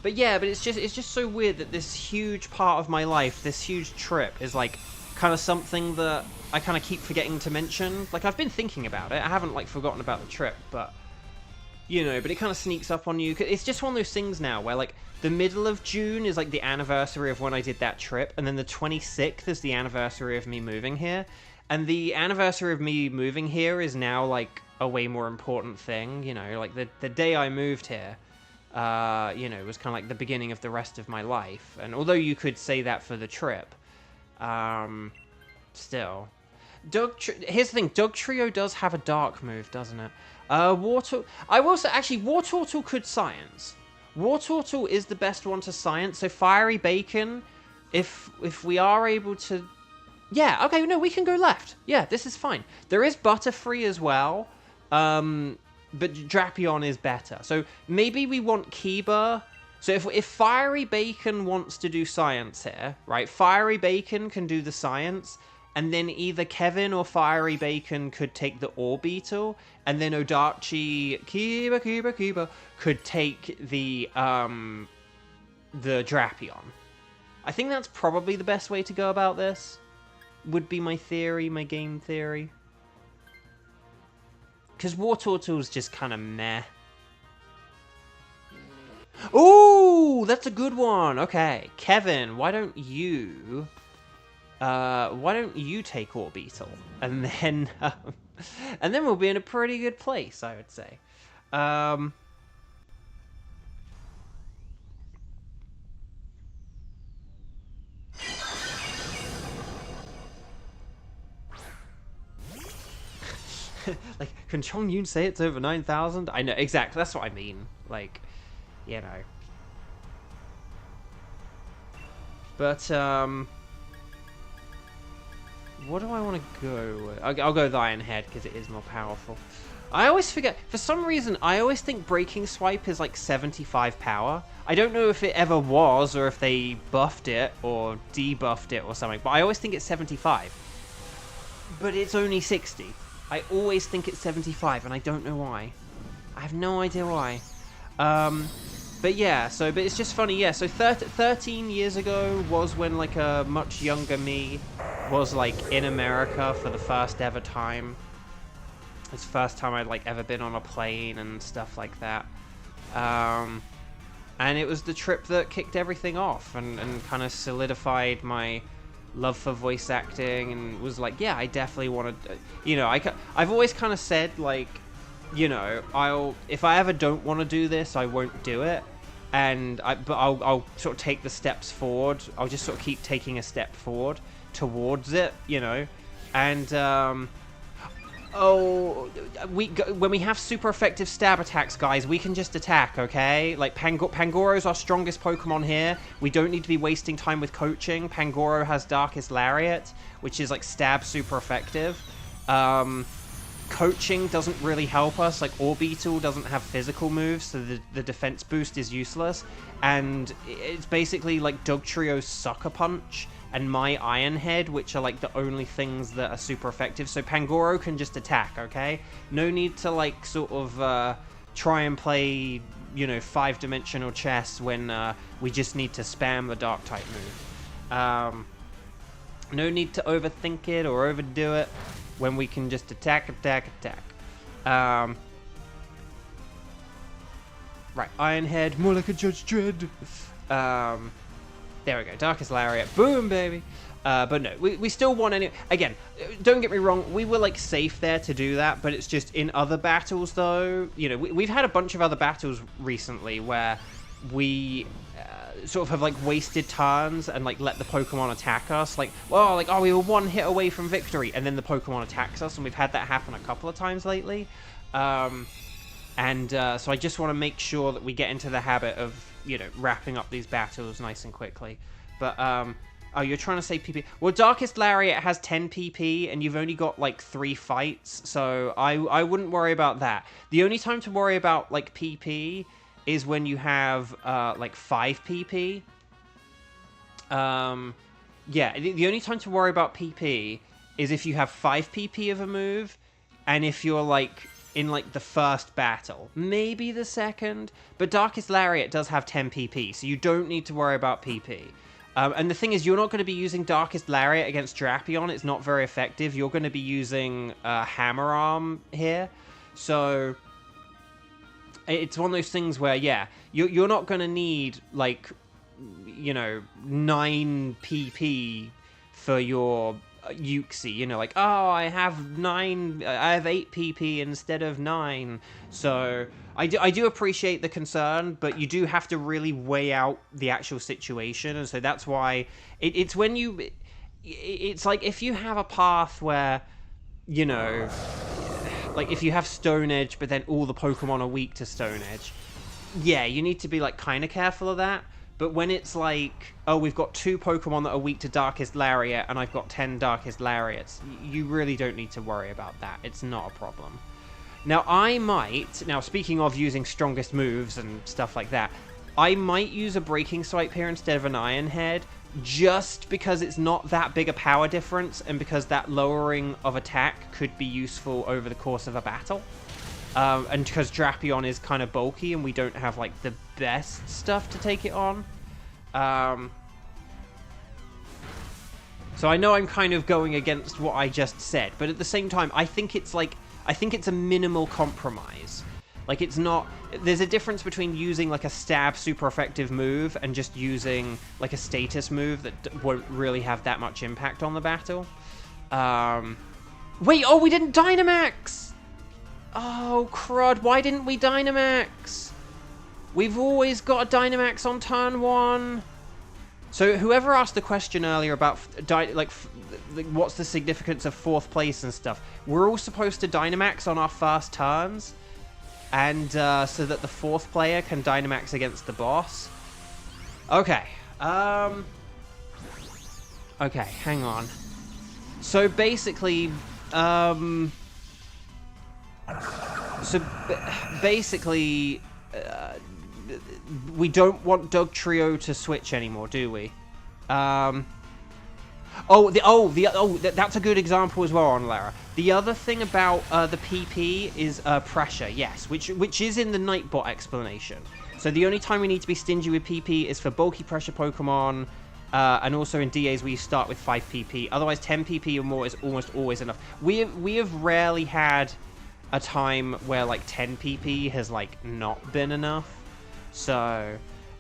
it's just so weird that this huge part of my life, this huge trip, is like kind of something that I kind of keep forgetting to mention. Like, I've been thinking about it. I haven't like forgotten about the trip, but you know, but it kind of sneaks up on you. It's just one of those things now where like the middle of June is like the anniversary of when I did that trip, and then the 26th is the anniversary of me moving here, and the anniversary of me moving here is now like a way more important thing. You know, like the day I moved here, you know, was kind of like the beginning of the rest of my life. And although you could say that for the trip, still. Here's the thing, Dog Trio does have a dark move, doesn't it? I will say, actually, Wartortle could science. Wartortle is the best one to science, so Fiery Bacon, if we are able to... Yeah, okay, no, we can go left. Yeah, this is fine. There is Butterfree as well, but Drapion is better. So maybe we want Kiba. So if Fiery Bacon wants to do science here, right, Fiery Bacon can do the science, and then either Kevin or Fiery Bacon could take the Orbeetle, and then Odachi Kiba could take the Drapion. I think that's probably the best way to go about this. Would be my theory, my game theory. Because Wartortle's just kind of meh. Ooh, that's a good one. Okay, Kevin, why don't you take Orbeetle, and then we'll be in a pretty good place, I would say. Like, can Chong Yun say it's over 9,000? I know, exactly, that's what I mean. Like, you know. But, what do I want to go with? I'll go with Iron Head, because it is more powerful. I always forget, for some reason, I always think Breaking Swipe is like 75 power. I don't know if it ever was, or if they buffed it, or debuffed it, or something, but I always think it's 75. But it's only 60. I always think it's 75, and I don't know why. I have no idea why. But yeah, but it's just funny, yeah. So 13 years ago was when like a much younger me was like in America for the first ever time. It's the first time I'd like ever been on a plane and stuff like that. And it was the trip that kicked everything off and kind of solidified my love for voice acting, and was like, yeah, I definitely want to, you know, I've always kind of said, like, you know, if I ever don't want to do this, I won't do it. But I'll sort of take the steps forward. I'll just sort of keep taking a step forward towards it, you know. And, when we have super effective stab attacks, guys, we can just attack, okay? Like, Pangoro's our strongest Pokemon here. We don't need to be wasting time with coaching. Pangoro has Darkest Lariat, which is, like, stab super effective. Coaching doesn't really help us. Like, Orbeetle doesn't have physical moves, so the defense boost is useless. And it's basically, like, Dugtrio's Sucker Punch and my Iron Head, which are, like, the only things that are super effective. So Pangoro can just attack, okay? No need to, like, sort of try and play, you know, 5-dimensional chess when we just need to spam the Dark-type move. No need to overthink it or overdo it when we can just attack. Right, Iron Head, more like a Judge Dredd. There we go, Darkest Lariat, boom, baby. But no, we still want any... Again, don't get me wrong, we were, like, safe there to do that, but it's just in other battles, though. You know, we've had a bunch of other battles recently where we sort of have, like, wasted turns and, like, let the Pokemon attack us. Like, well, like, oh, we were one hit away from victory, and then the Pokemon attacks us, and we've had that happen a couple of times lately. So I just want to make sure that we get into the habit of, you know, wrapping up these battles nice and quickly. But, oh, you're trying to say PP. Well, Darkest Lariat has 10 PP, and you've only got, like, 3 fights, so I wouldn't worry about that. The only time to worry about, like, PP is when you have, like, 5 PP. Yeah, the only time to worry about PP is if you have 5 PP of a move, and if you're, like, in, like, the first battle. Maybe the second, but Darkest Lariat does have 10 PP, so you don't need to worry about PP. And the thing is, you're not going to be using Darkest Lariat against Drapion. It's not very effective. You're going to be using Hammer Arm here. So it's one of those things where, yeah, you're not going to need, like, you know, 9 PP for your Uxie, you know, like, oh, I have 8 PP instead of 9. So I do appreciate the concern, but you do have to really weigh out the actual situation, and so that's why it's when you, it's like if you have a path where, you know, like if you have Stone Edge, but then all the Pokemon are weak to Stone Edge, yeah, you need to be, like, kind of careful of that. But when it's like, oh, we've got 2 Pokemon that are weak to Darkest Lariat, and I've got 10 Darkest Lariats, you really don't need to worry about that. It's not a problem. Now, speaking of using strongest moves and stuff like that, I might use a Breaking Swipe here instead of an Iron Head, just because it's not that big a power difference, and because that lowering of attack could be useful over the course of a battle. And because Drapion is kind of bulky and we don't have, like, the best stuff to take it on. So I know I'm kind of going against what I just said, but at the same time, I think it's a minimal compromise. Like, it's not... There's a difference between using, like, a stab super effective move and just using, like, a status move that won't really have that much impact on the battle. Wait, oh, we didn't Dynamax! Oh, crud, why didn't we Dynamax? We've always got a Dynamax on turn 1. So whoever asked the question earlier about, what's the significance of 4th place and stuff, we're all supposed to Dynamax on our first turns, and so that the 4th player can Dynamax against the boss. Okay, okay, hang on. So basically, we don't want Dugtrio to switch anymore, do we? That's a good example as well on Lara. The other thing about the PP is pressure, yes, which is in the Nightbot explanation. So the only time we need to be stingy with PP is for bulky pressure Pokemon, and also in DAs where you start with 5 PP. Otherwise, 10 PP or more is almost always enough. We have rarely had a time where, like, 10 PP has, like, not been enough. So,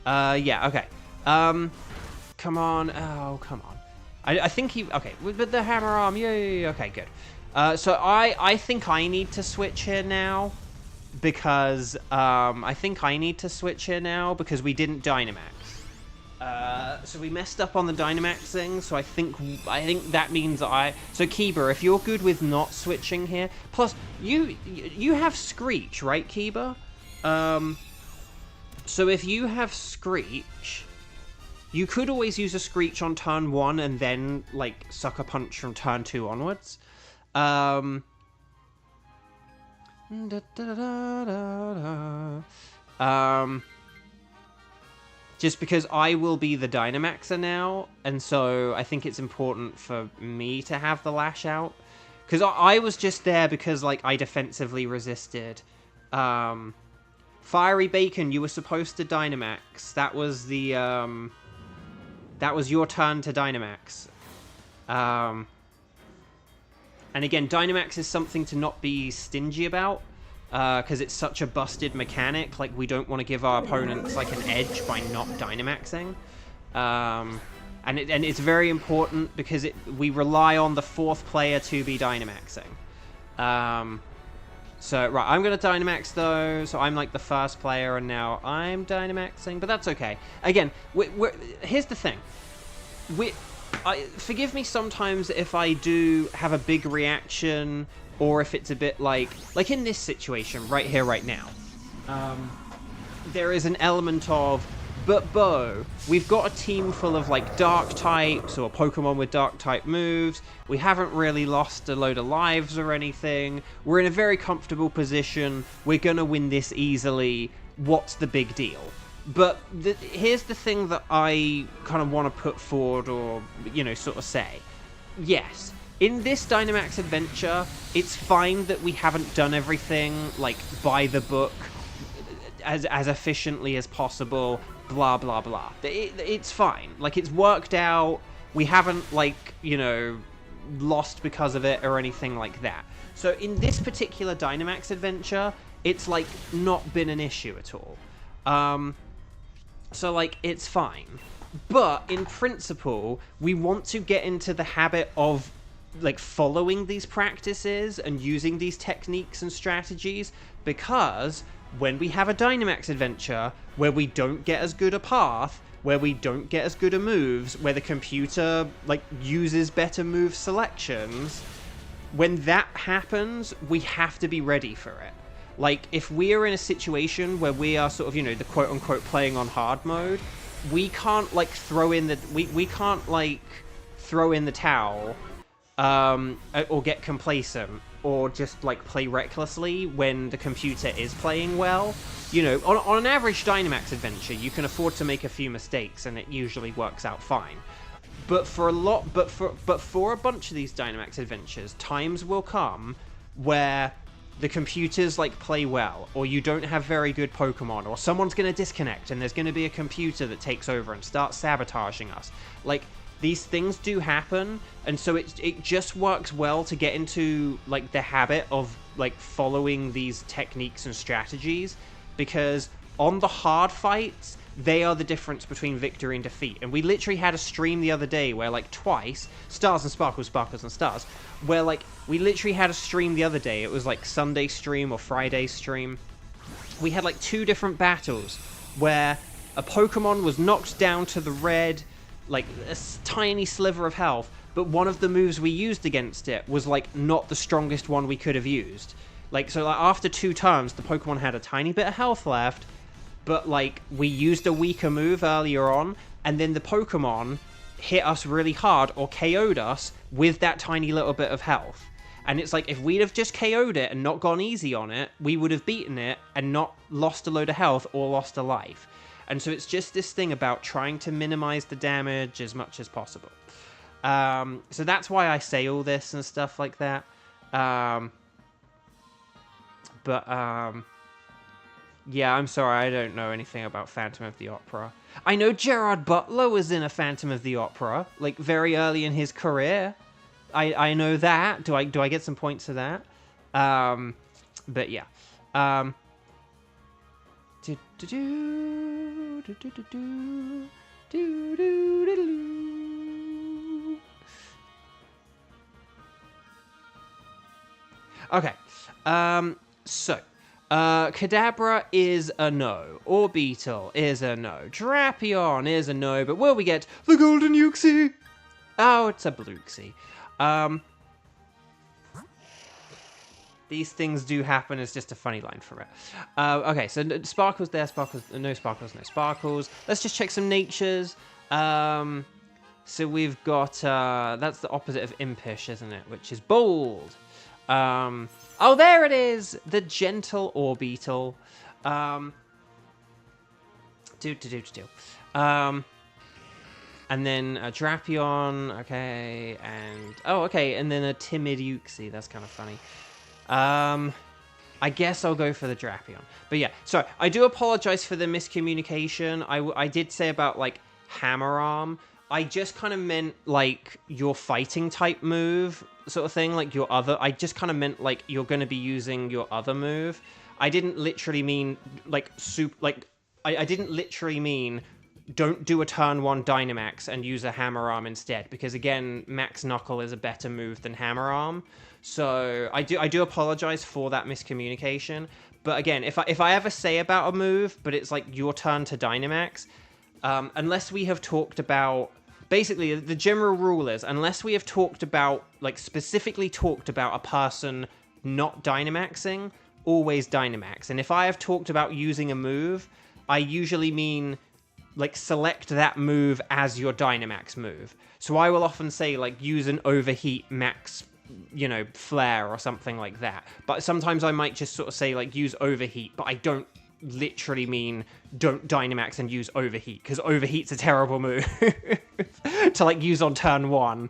Yeah, okay. Come on. Oh, come on. I think he... Okay, with the hammer arm. Yay. Okay, good. So I think I need to switch here now. Because, I think I need to switch here now because we didn't Dynamax. So we messed up on the Dynamaxing, so I think that means So Kiba, if you're good with not switching here, plus you have Screech, right, Kiba? So if you have Screech, you could always use a Screech on turn 1 and then, like, Sucker Punch from turn 2 onwards. Just because I will be the Dynamaxer now, and so I think it's important for me to have the Lash out. Because I was just there because, like, I defensively resisted. Fiery Bacon, you were supposed to Dynamax. That was the, that was your turn to Dynamax. And again, Dynamax is something to not be stingy about, because it's such a busted mechanic. Like, we don't want to give our opponents, like, an edge by not Dynamaxing. And it's very important because we rely on the 4th player to be Dynamaxing. So, right, I'm going to Dynamax, though, so I'm, like, the 1st player, and now I'm Dynamaxing, but that's okay. Again, here's the thing. Forgive me sometimes if I do have a big reaction, or if it's a bit like in this situation, right here, right now. There is an element of, but Bo, we've got a team full of, like, dark types, or Pokemon with dark type moves. We haven't really lost a load of lives or anything. We're in a very comfortable position. We're gonna win this easily. What's the big deal? But here's the thing that I kind of want to put forward, or, you know, sort of say. Yes, in this Dynamax adventure, it's fine that we haven't done everything, like, by the book, as efficiently as possible, blah, blah, blah. It's fine. Like, it's worked out. We haven't, like, you know, lost because of it or anything like that. So in this particular Dynamax adventure, it's, like, not been an issue at all. So, like, it's fine. But, in principle, we want to get into the habit of, like, following these practices and using these techniques and strategies, because when we have a Dynamax adventure where we don't get as good a path, where we don't get as good a moves, where the computer, like, uses better move selections, when that happens, we have to be ready for it. Like, if we're in a situation where we are sort of, you know, the quote-unquote playing on hard mode, we can't, like, throw in the... We can't, like, throw in the towel, or get complacent, or just, like, play recklessly when the computer is playing well. You know, on an average Dynamax adventure, you can afford to make a few mistakes, and it usually works out fine. But for a bunch of these Dynamax adventures, times will come where the computers, like, play well, or you don't have very good Pokemon, or someone's going to disconnect, and there's going to be a computer that takes over and starts sabotaging us. Like, these things do happen, and so it just works well to get into, like, the habit of, like, following these techniques and strategies, because on the hard fights, they are the difference between victory and defeat. And we literally had a stream the other day where, like, twice, Stars and Sparkles, Sparkles and Stars, where, like, we literally had a stream the other day. It was, like, Sunday stream or Friday stream. We had, like, 2 different battles where a Pokemon was knocked down to the red, like, a tiny sliver of health, but one of the moves we used against it was, like, not the strongest one we could have used. Like, so, like, after 2 turns, the Pokemon had a tiny bit of health left, but, like, we used a weaker move earlier on, and then the Pokemon hit us really hard or KO'd us with that tiny little bit of health. And it's like, if we'd have just KO'd it and not gone easy on it, we would have beaten it and not lost a load of health or lost a life. And so it's just this thing about trying to minimize the damage as much as possible. So that's why I say all this and stuff like that. Yeah, I'm sorry, I don't know anything about Phantom of the Opera. I know Gerard Butler was in a Phantom of the Opera, like, very early in his career. I know that. Do I get some points for that? But yeah. Okay, so, Kadabra is a no, Orbeetle is a no, Drapion is a no, but will we get the Golden Uxie? Oh, it's a Bluesky. These things do happen, it's just a funny line for it. Okay, so Sparkles there, Sparkles, no Sparkles, no Sparkles. Let's just check some natures. So we've got, that's the opposite of Impish, isn't it? Which is Bold. Oh, there it is! The Gentle Orbeetle. And then a Drapion, okay, and... Oh, okay, and then a Timid Uxie, that's kind of funny. I guess I'll go for the Drapion. But yeah, so I do apologize for the miscommunication. I did say about, like, Hammer Arm. I just kind of meant, like, your fighting type move sort of thing, like your other... I just kind of meant, like, you're going to be using your other move. I didn't literally mean, like, I didn't literally mean don't do a turn 1 Dynamax and use a Hammer Arm instead, because, again, Max Knuckle is a better move than Hammer Arm. So I do apologize for that miscommunication. But, again, if I ever say about a move, but it's, like, your turn to Dynamax... unless we have talked about... Basically, the general rule is, unless we have talked about, like, specifically talked about a person not Dynamaxing, always Dynamax. And if I have talked about using a move, I usually mean, like, select that move as your Dynamax move. So I will often say, like, use an Overheat Max, you know, Flare or something like that. But sometimes I might just sort of say, like, use Overheat, but I don't literally mean don't Dynamax and use Overheat, because Overheat's a terrible move to, like, use on turn 1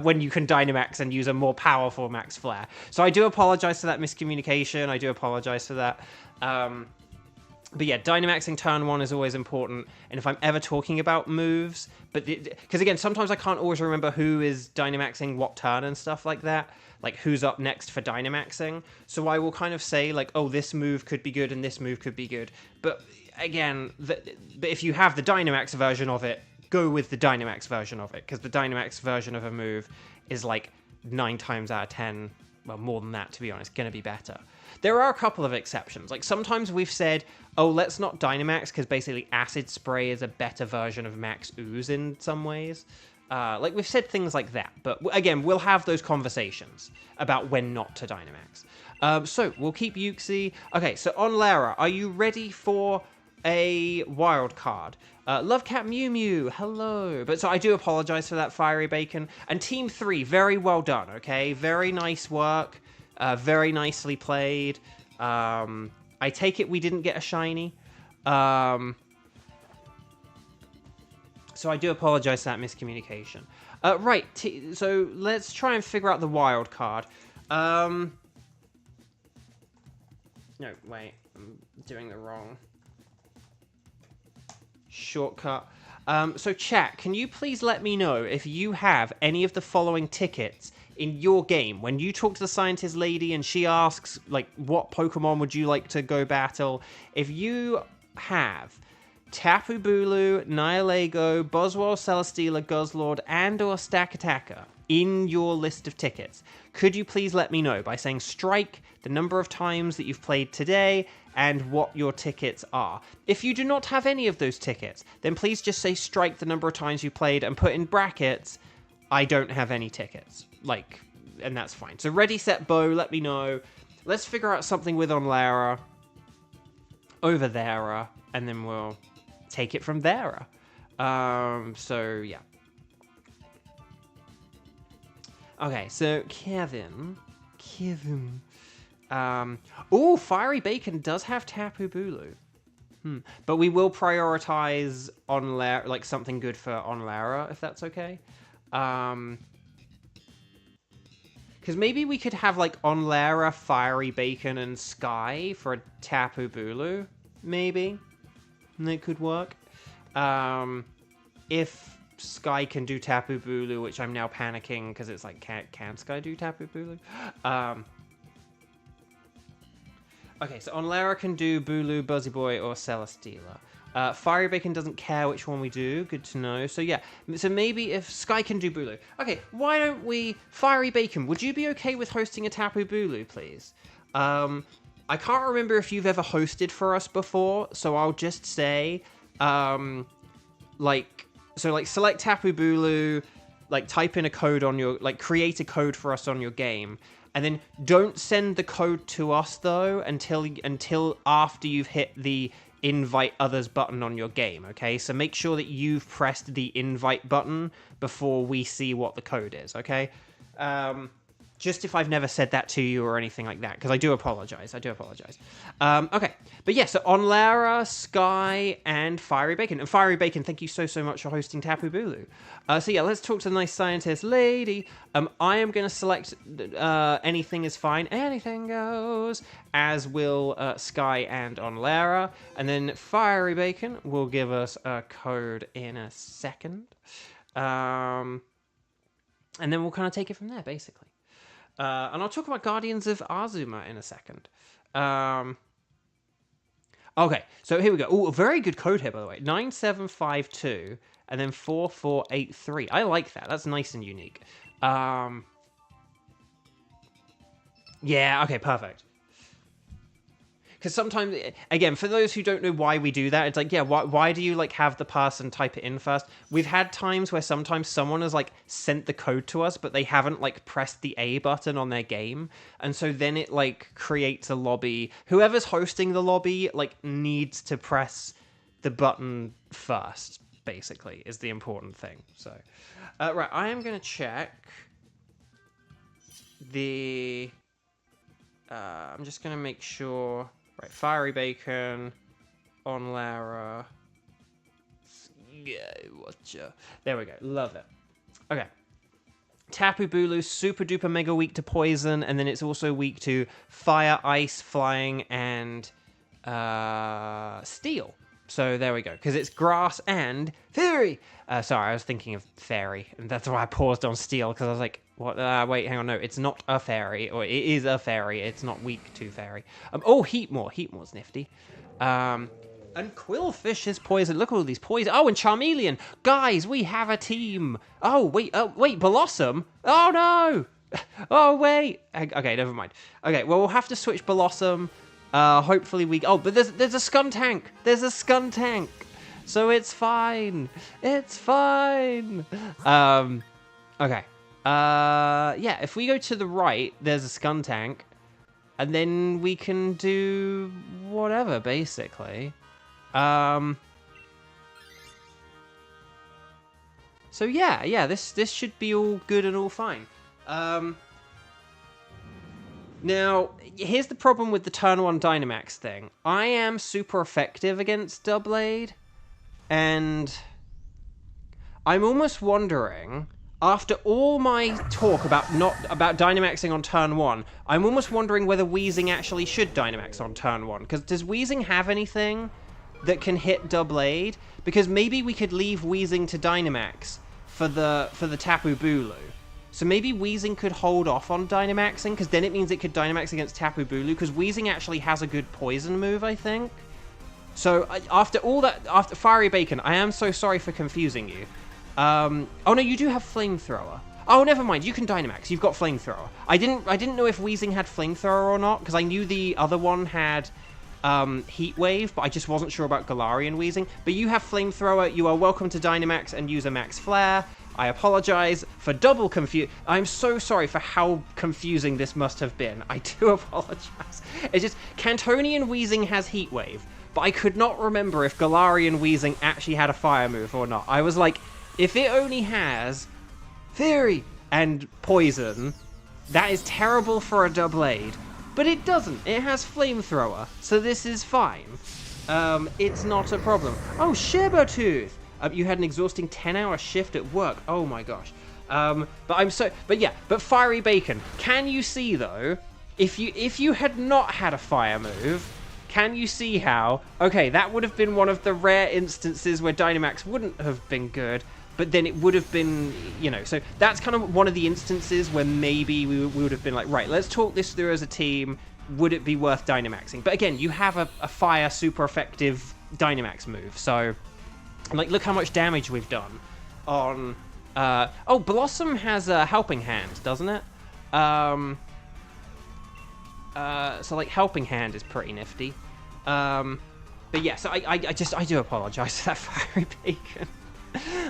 when you can Dynamax and use a more powerful Max Flare. So I do apologize for that miscommunication. I do apologize for that. But yeah, Dynamaxing turn 1 is always important. And if I'm ever talking about moves, because again, sometimes I can't always remember who is Dynamaxing what turn and stuff like that. Like, who's up next for Dynamaxing. So I will kind of say, like, oh, this move could be good and this move could be good. But again, but if you have the Dynamax version of it, go with the Dynamax version of it. Because the Dynamax version of a move is, like, 9 times out of 10, well, more than that, to be honest, going to be better. There are a couple of exceptions. Like, sometimes we've said, oh, let's not Dynamax, because basically Acid Spray is a better version of Max Ooze in some ways. Like, we've said things like that. But, again, we'll have those conversations about when not to Dynamax. So, we'll keep Uxie. Okay, so on Lara, are you ready for a wild card? Lovecat Mew Mew, hello. But so I do apologize for that, Fiery Bacon. And Team 3, very well done, okay? Very nice work. Very nicely played. I take it we didn't get a shiny. So I do apologize for that miscommunication. Right, so let's try and figure out the wild card. No, wait, I'm doing the wrong shortcut. So chat, can you please let me know if you have any of the following tickets in your game? When you talk to the scientist lady and she asks, like, what Pokemon would you like to go battle? If you have Tapu Bulu, Nihilego, Boswell, Celesteela, Guzzlord, and or Stakataka in your list of tickets, could you please let me know by saying strike, the number of times that you've played today, and what your tickets are. If you do not have any of those tickets, then please just say strike the number of times you played and put in brackets, I don't have any tickets. Like, and that's fine. So ready, set, bow, let me know. Let's figure out something with on Lara, over there, and then we'll take it from there. So, yeah. Okay, so Kevin. Oh, Fiery Bacon does have Tapu Bulu. But we will prioritize on Lara, like something good for on Lara, if that's okay. Because maybe we could have like on Lara, Fiery Bacon, and Sky for a Tapu Bulu. Maybe. That could work. If Sky can do Tapu Bulu, which I'm now panicking because it's like, can Sky do Tapu Bulu? Okay, so on Lara can do Bulu, Buzzy Boy, or Celesteela. Fiery Bacon doesn't care which one we do. Good to know. So yeah, so maybe if Sky can do Bulu. Okay, why don't we... Fiery Bacon, would you be okay with hosting a Tapu Bulu, please? I can't remember if you've ever hosted for us before, so I'll just say, select Tapu Bulu, type in a code on your... create a code for us on your game. And then don't send the code to us, though, until after you've hit the invite others button on your game, okay? So make sure that you've pressed the invite button before we see what the code is, okay? Just if I've never said that to you or anything like that, because I do apologize. Okay, but yeah, so on Lara, Sky, and Fiery Bacon. And Fiery Bacon, thank you so much for hosting Tapu Bulu. So yeah, let's talk to the nice scientist lady. I am going to select anything is fine, anything goes, as will Sky and on Lara. And then Fiery Bacon will give us a code in a second. And then we'll kind of take it from there, basically. And I'll talk about Guardians of Azuma in a second. Okay, so here we go. Oh, a very good code here, by the way. 9752 and then 4483. I like that. That's nice and unique. Yeah, okay, perfect. Because sometimes, again, for those who don't know why we do that, it's like, yeah, why do you, have the person type it in first? We've had times where sometimes someone has, sent the code to us, but they haven't, pressed the A button on their game. And so then it, creates a lobby. Whoever's hosting the lobby, needs to press the button first, basically, is the important thing. So, right, I am going to check the... I'm just going to make sure... Right, Fiery Bacon, on Lara. Yeah, watcha. There we go. Love it. Okay. Tapu Bulu, super duper mega weak to poison, and then it's also weak to fire, ice, flying, and steel. So there we go, because it's grass and fairy. Sorry, I was thinking of fairy, and that's why I paused on steel, because I was like, what? Wait, hang on, no, it's not a fairy, or it is a fairy, it's not weak to fairy. Oh, Heatmore's nifty. And Quillfish is poison. Look at all these poison. Oh, and Charmeleon. Guys, we have a team. Oh, wait, Blossom? Oh, no. Oh, wait. Okay, never mind. Okay, well, we'll have to switch Blossom. Hopefully we... Oh, but there's a Skuntank. There's a Skuntank. So it's fine. It's fine. Okay. Yeah, if we go to the right, there's a Skuntank. And then we can do whatever, basically. So yeah, this should be all good and all fine. Now, here's the problem with the turn 1 Dynamax thing. I am super effective against Doublade, and I'm almost wondering, after all my talk about Dynamaxing on turn 1, I'm almost wondering whether Weezing actually should Dynamax on turn 1. Because does Weezing have anything that can hit Doublade? Because maybe we could leave Weezing to Dynamax for the Tapu Bulu. So maybe Weezing could hold off on Dynamaxing, because then it means it could Dynamax against Tapu Bulu, because Weezing actually has a good poison move, I think. So after all that, after Fiery Bacon, I am so sorry for confusing you. Oh no, you do have Flamethrower. Oh, never mind, you can Dynamax, you've got Flamethrower. I didn't know if Weezing had Flamethrower or not, because I knew the other one had Heat Wave, but I just wasn't sure about Galarian Weezing. But you have Flamethrower, you are welcome to Dynamax and use a Max Flare. I apologize for double confusion. I'm so sorry for how confusing this must have been. I do apologize. It's just, Cantonian Weezing has Heat Wave, but I could not remember if Galarian Weezing actually had a fire move or not. I was like, if it only has Fairy and Poison, that is terrible for a Doublade. But it doesn't. It has Flamethrower, so this is fine. It's not a problem. Oh, Shibertooth! You had an exhausting 10-hour shift at work. Oh my gosh. But Fiery Bacon. Can you see though? If you had not had a fire move, can you see how? Okay, that would have been one of the rare instances where Dynamax wouldn't have been good, but then it would have been, so that's kind of one of the instances where maybe we would have been like, right, let's talk this through as a team. Would it be worth Dynamaxing? But again, you have a fire super effective Dynamax move. So, like, look how much damage we've done on... oh, Blossom has a Helping Hand, doesn't it? So, like, Helping Hand is pretty nifty. But yeah, so I do apologize for that fiery bacon.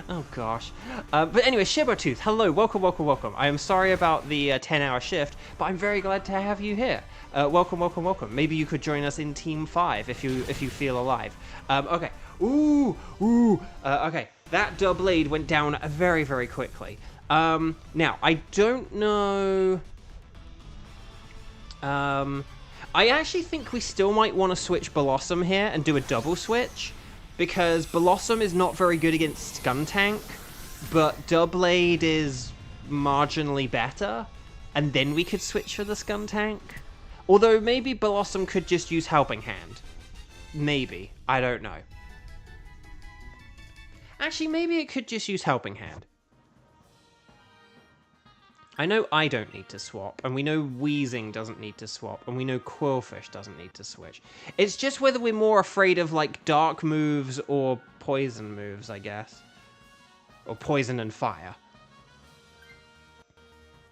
Oh gosh. But anyway, Shibertooth, hello, welcome, welcome, welcome. I am sorry about the 10-hour shift, but I'm very glad to have you here. Welcome, welcome, welcome. Maybe you could join us in Team 5 if you feel alive. Okay. Okay. That Doublade went down very, very quickly. Now, I don't know... I actually think we still might want to switch Blossom here and do a double switch, because Blossom is not very good against Skuntank, but Doublade is marginally better, and then we could switch for the Skuntank. Although maybe Blossom could just use Helping Hand. Maybe. I don't know. Actually, maybe it could just use Helping Hand. I know I don't need to swap, and we know Wheezing doesn't need to swap, and we know Quillfish doesn't need to switch. It's just whether we're more afraid of, like, dark moves or poison moves, I guess. Or poison and fire.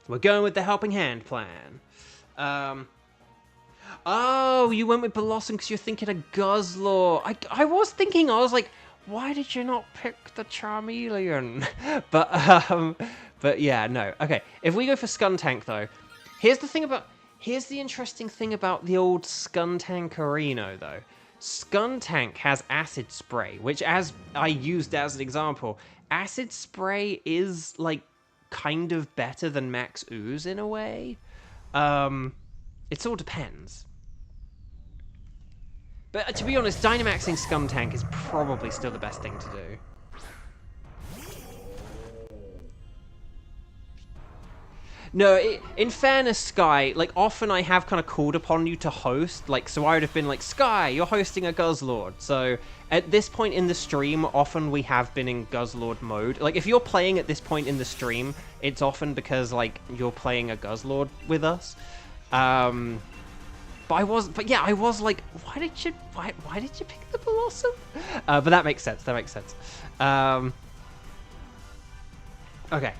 We're going with the Helping Hand plan. Oh, you went with Blossom because you're thinking of Guzzlord. I was thinking, I was like, why did you not pick the Charmeleon? But yeah, no. Okay, if we go for Skuntank though, here's the interesting thing about the old Skuntankerino though. Skuntank has Acid Spray, which, as I used as an example, Acid Spray is like kind of better than Max Ooze in a way. It all depends. But to be honest, Dynamaxing Skuntank is probably still the best thing to do. No, in fairness, Sky, like, often I have kind of called upon you to host, like, so I would have been like, Sky, you're hosting a Guzzlord. So, at this point in the stream, often we have been in Guzzlord mode. Like, if you're playing at this point in the stream, it's often because, like, you're playing a Guzzlord with us. But yeah, I was like, why did you pick the Blossom? But that makes sense, Okay.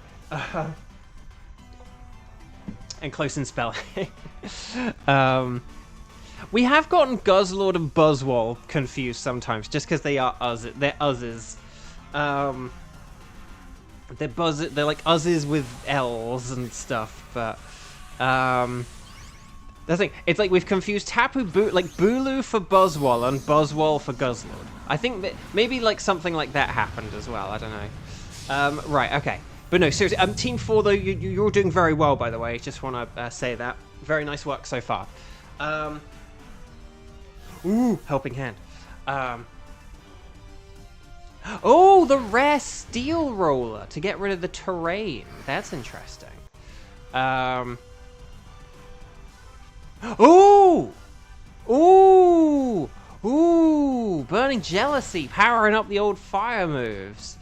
And close in spelling. We have gotten Guzzlord and Buzzwole confused sometimes, just because they're Uzzes. They're like Uzzes with L's and stuff, but the thing, it's like we've confused Bulu for Buzzwole and Buzzwole for Guzzlord. I think that maybe like something like that happened as well. I don't know. Right, okay. But no, seriously, Team 4, though, you're doing very well, by the way. Just want to say that. Very nice work so far. Ooh, Helping Hand. Oh, the rare Steel Roller to get rid of the terrain. That's interesting. Ooh! Ooh! Ooh! Burning Jealousy, powering up the old fire moves.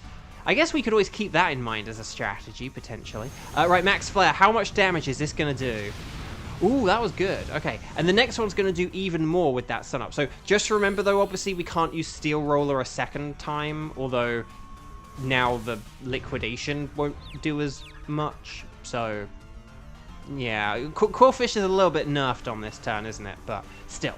I guess we could always keep that in mind as a strategy, potentially. Right, Max Flare, how much damage is this going to do? Ooh, that was good. Okay, and the next one's going to do even more with that sun-up. So just remember, though, obviously, we can't use Steel Roller a second time, although now the Liquidation won't do as much. So, yeah, Quillfish is a little bit nerfed on this turn, isn't it? But still.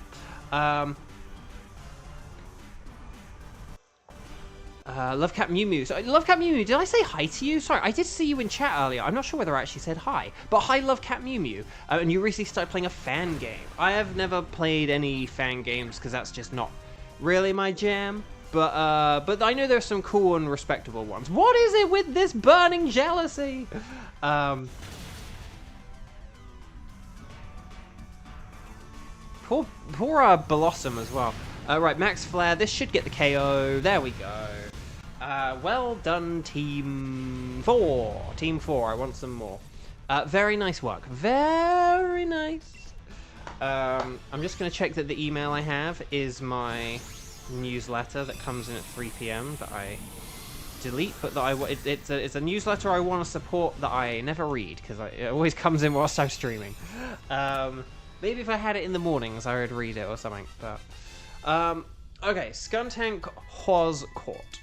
Lovecat Mew Mew. So, Lovecat Mew Mew, did I say hi to you? Sorry, I did see you in chat earlier. I'm not sure whether I actually said hi. But hi, Lovecat Mew Mew. And you recently started playing a fan game. I have never played any fan games because that's just not really my jam. But I know there's some cool and respectable ones. What is it with this burning jealousy? Poor Blossom as well. Right, Max Flare. This should get the KO. There we go. Well done, Team 4. Team 4, I want some more. Very nice work. Very nice. I'm just going to check that the email I have is my newsletter that comes in at 3 PM that I delete, but that it's a newsletter I want to support that I never read, because it always comes in whilst I'm streaming. Maybe if I had it in the mornings, I would read it or something, but... Okay, Skuntank was caught.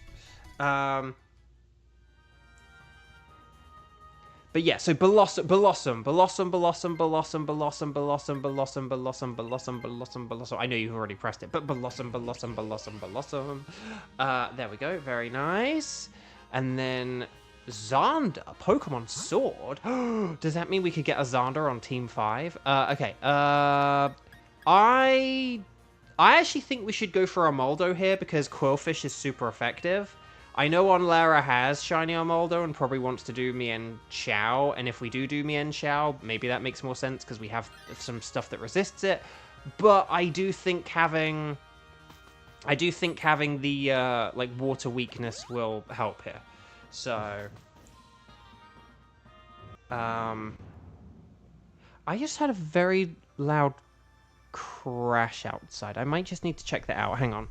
But yeah, so Blossom. I know you've already pressed it, but Blossom. There we go, very nice. And then Xander, Pokemon Sword. Does that mean we could get a Xander on Team 5? Okay, I actually think we should go for a Moldo here because Quillfish is super effective. I know Onlara has Shiny Armaldo and probably wants to do Mien Xiao, and if we do Mien Xiao, maybe that makes more sense because we have some stuff that resists it. But I do think having the like water weakness will help here. So, I just had a very loud crash outside. I might just need to check that out. Hang on.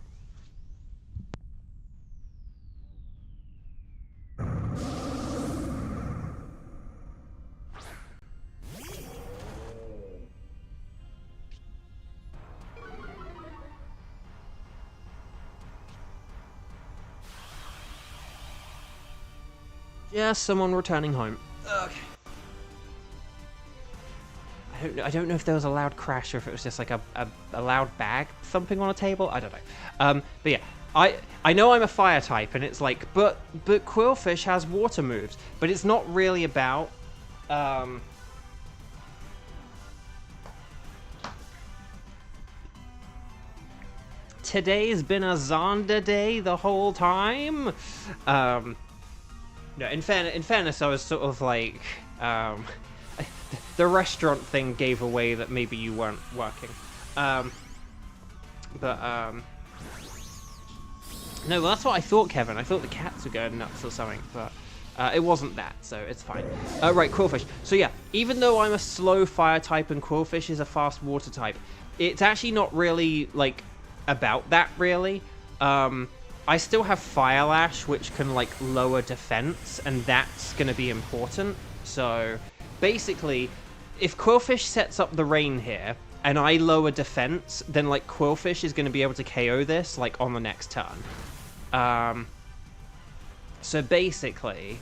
Yeah, someone returning home. Okay. I don't know if there was a loud crash or if it was just like a loud bag thumping on a table. I don't know. But yeah, I know I'm a fire type, and it's like, but Quillfish has water moves, but it's not really about. Today's been a Zonda day the whole time. No, in fairness, I was sort of like, the restaurant thing gave away that maybe you weren't working. No, well, that's what I thought, Kevin. I thought the cats were going nuts or something, but it wasn't that, so it's fine. Right, Quillfish. So yeah, even though I'm a slow fire type and Quillfish is a fast water type, it's actually not really, like, about that, really. I still have Fire Lash, which can, like, lower defense, and that's going to be important. So, basically, if Quillfish sets up the rain here, and I lower defense, then, like, Quillfish is going to be able to KO this, like, on the next turn. So, basically...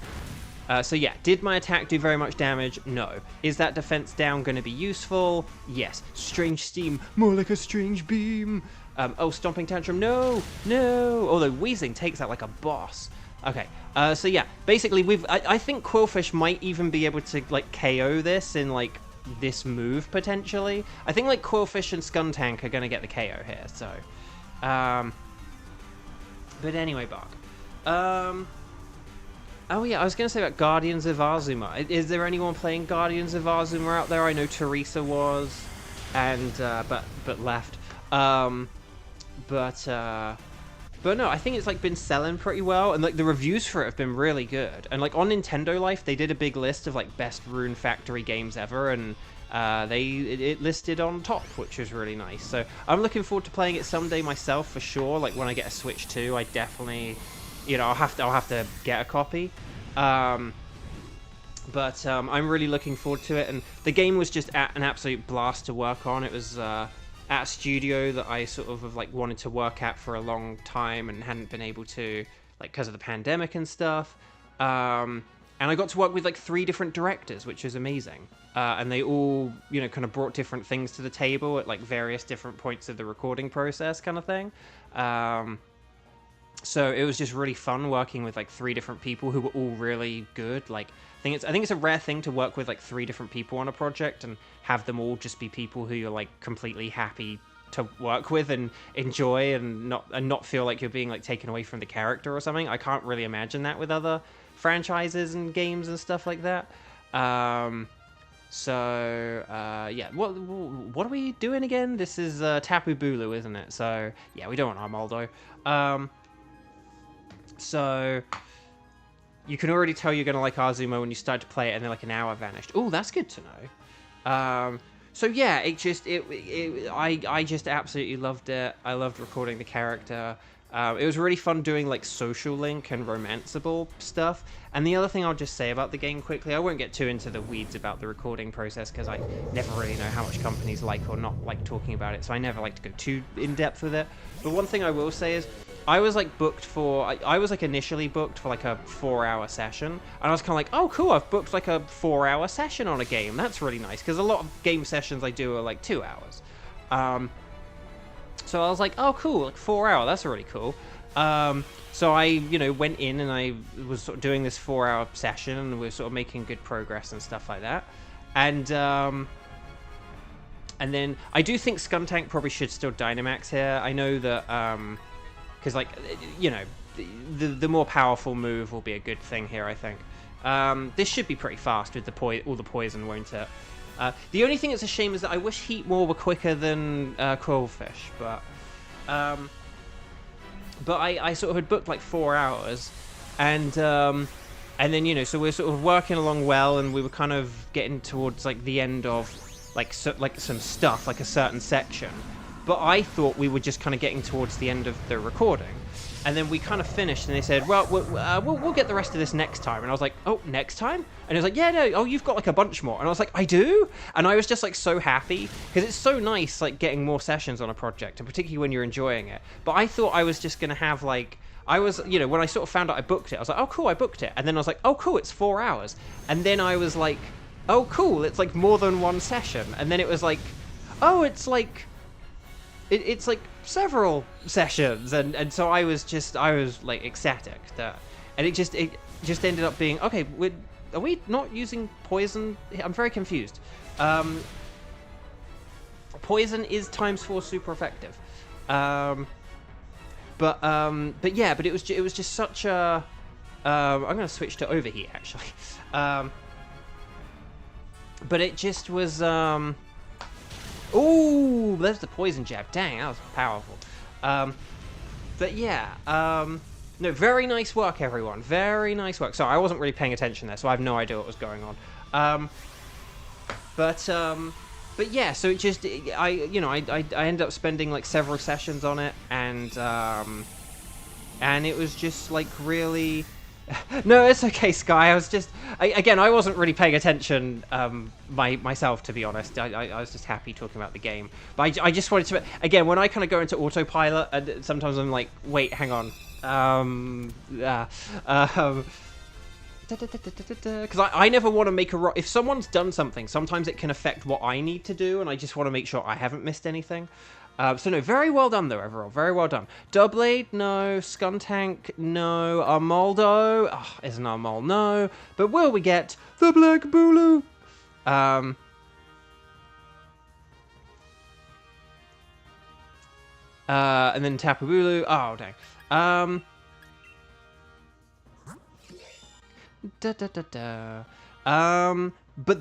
so, yeah, did my attack do very much damage? No. Is that defense down going to be useful? Yes. Strange Steam, more like a strange beam. Oh, Stomping Tantrum, no! Although Wheezing takes out like a boss. Okay, so yeah, basically I think Quillfish might even be able to, like, KO this in, like, this move, potentially. I think, like, Quillfish and Skuntank are going to get the KO here, so... But anyway, Bark. Oh yeah, I was going to say about Guardians of Azuma. Is there anyone playing Guardians of Azuma out there? I know Teresa was, and, but left. But no, I think it's, like, been selling pretty well, and, like, the reviews for it have been really good. And, like, on Nintendo Life, they did a big list of, like, best Rune Factory games ever, and it listed on top, which was really nice. So I'm looking forward to playing it someday myself, for sure. Like, when I get a Switch 2, I definitely, you know, I'll have to get a copy. I'm really looking forward to it, and the game was just an absolute blast to work on. It was at a studio that I sort of like wanted to work at for a long time and hadn't been able to, like, because of the pandemic and stuff. And I got to work with, like, 3 different directors, which was amazing. And they all, you know, kind of brought different things to the table at, like, various different points of the recording process, kind of thing. So it was just really fun working with, like, 3 different people who were all really good. Like, I think it's a rare thing to work with, like, 3 different people on a project and have them all just be people who you're, like, completely happy to work with and enjoy and not feel like you're being, like, taken away from the character or something. I can't really imagine that with other franchises and games and stuff like that. Yeah, what are we doing again? This is Tapu Bulu, isn't it? So yeah, we don't want Armaldo. So you can already tell you're gonna like Azuma when you start to play it, and then, like, an hour vanished. Oh, that's good to know. So yeah, I just absolutely loved it. I loved recording the character. It was really fun doing like social link and romanceable stuff. And the other thing I'll just say about the game quickly, I won't get too into the weeds about the recording process because I never really know how much companies like or not like talking about it, so I never like to go too in depth with it. But one thing I will say is I was like booked for, I was like initially booked for like a 4-hour session, and I was kind of like, oh cool, I've booked like a 4-hour session on a game. That's really nice, because a lot of game sessions I do are like 2 hours. So I was like, oh cool, like 4 hour, that's really cool. So I, you know, went in and I was sort of doing this 4-hour session, and we were sort of making good progress and stuff like that. And then I do think Skuntank probably should still Dynamax here. I know that, because like, you know, the more powerful move will be a good thing here, I think. This should be pretty fast with all the poison, won't it? The only thing that's a shame is that I wish Heat More were quicker than Quillfish, but I sort of had booked like 4 hours, and then, you know, so we're sort of working along well, and we were kind of getting towards like the end of like some stuff, like a certain section, but I thought we were just kind of getting towards the end of the recording. And then we kind of finished, and they said, well, we'll get the rest of this next time. And I was like, oh, next time? And it was like, yeah, no, oh, you've got like a bunch more. And I was like, I do? And I was just like so happy, because it's so nice like getting more sessions on a project, and particularly when you're enjoying it. But I thought I was just going to have like, I was, you know, when I sort of found out I booked it, I was like, oh, cool, I booked it. And then I was like, oh, cool, it's 4 hours. And then I was like, oh, cool, it's like more than one session. And then it was like, oh, it's like, it's like several sessions, and so I was like ecstatic that, and it just ended up being okay. Are we not using poison? I'm very confused. Poison is ×4 super effective, but it was just such a. I'm gonna switch to overheat actually, but it just was. Ooh, there's the poison jab. Dang, that was powerful. But yeah, no, very nice work, everyone. Very nice work. Sorry, I wasn't really paying attention there, so I have no idea what was going on. But yeah, so it just, I ended up spending like several sessions on it, and it was just like really. No, it's okay, Sky. I was just, again, I wasn't really paying attention myself, to be honest. I was just happy talking about the game. But I just wanted to, again, when I kind of go into autopilot, and sometimes I'm like, wait, hang on. Because I never want to make if someone's done something, sometimes it can affect what I need to do, and I just want to make sure I haven't missed anything. So no, very well done though, overall. Very well done. Doublade, no. Skuntank, no. Armaldo, isn't Armal, no. But will we get the Black Bulu? And then Tapu Bulu. Oh, dang. But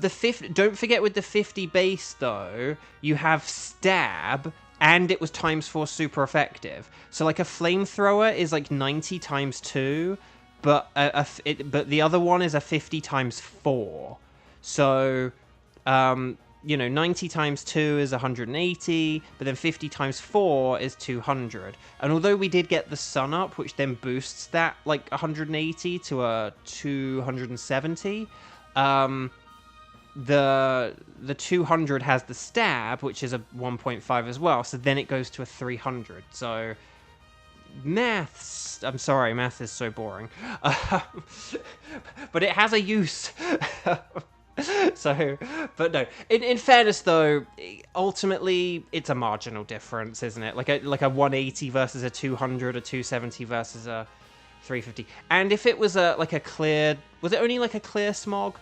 don't forget with the 50 base though, you have stab, and it was ×4 super effective. So like a flamethrower is like 90 × 2, but but the other one is a 50 × 4. So you know, 90 × 2 is 180, but then 50 × 4 is 200. And although we did get the sun up, which then boosts that like 180 to a 270, the 200 has the stab, which is a 1.5 as well, so then it goes to a 300. So maths, I'm sorry, math is so boring. But it has a use. So, but no, in fairness though, ultimately it's a marginal difference, isn't it? Like a 180 versus a 200, a 270 versus a 350. And if it was was it only like a clear smog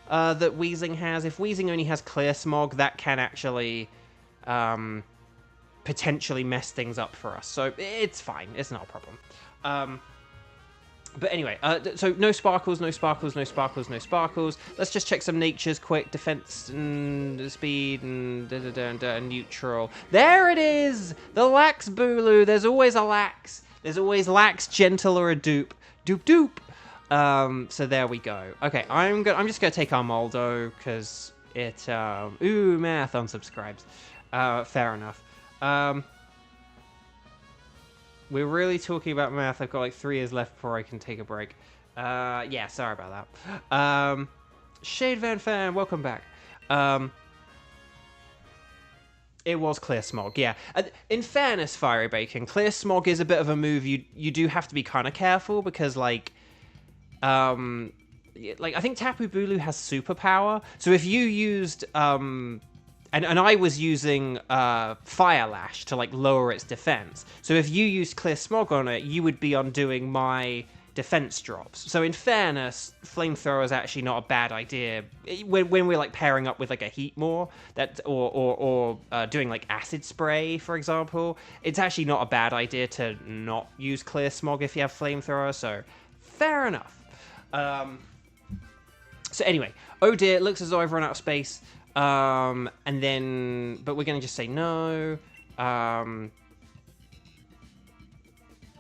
that Weezing has? If Weezing only has clear smog, that can actually potentially mess things up for us. So it's fine, it's not a problem. But anyway, so no sparkles, no sparkles, no sparkles, no sparkles. Let's just check some natures quick. Defense and speed and neutral. There it is! The Lax Bulu. There's always a Lax. There's always Lax, Gentle, or a Dupe. Doop doop. So there we go. Okay, I'm just gonna take Armaldo because it. Ooh, math unsubscribes. Fair enough. We're really talking about math. I've got like 3 years left before I can take a break. Yeah, sorry about that. Shade Van Fan, welcome back. It was Clear Smog, yeah. In fairness, Fiery Bacon, Clear Smog is a bit of a move you do have to be kind of careful because, like I think Tapu Bulu has superpower. So if you used, and I was using Fire Lash to, like, lower its defense. So if you used Clear Smog on it, you would be undoing my defense drops. So in fairness, Flamethrower is actually not a bad idea when we're like pairing up with like a Heatmore or doing like Acid Spray, for example. It's actually not a bad idea to not use Clear Smog if you have Flamethrower. So fair enough. So anyway, oh dear, it looks as though I've run out of space. And then, but we're gonna just say no.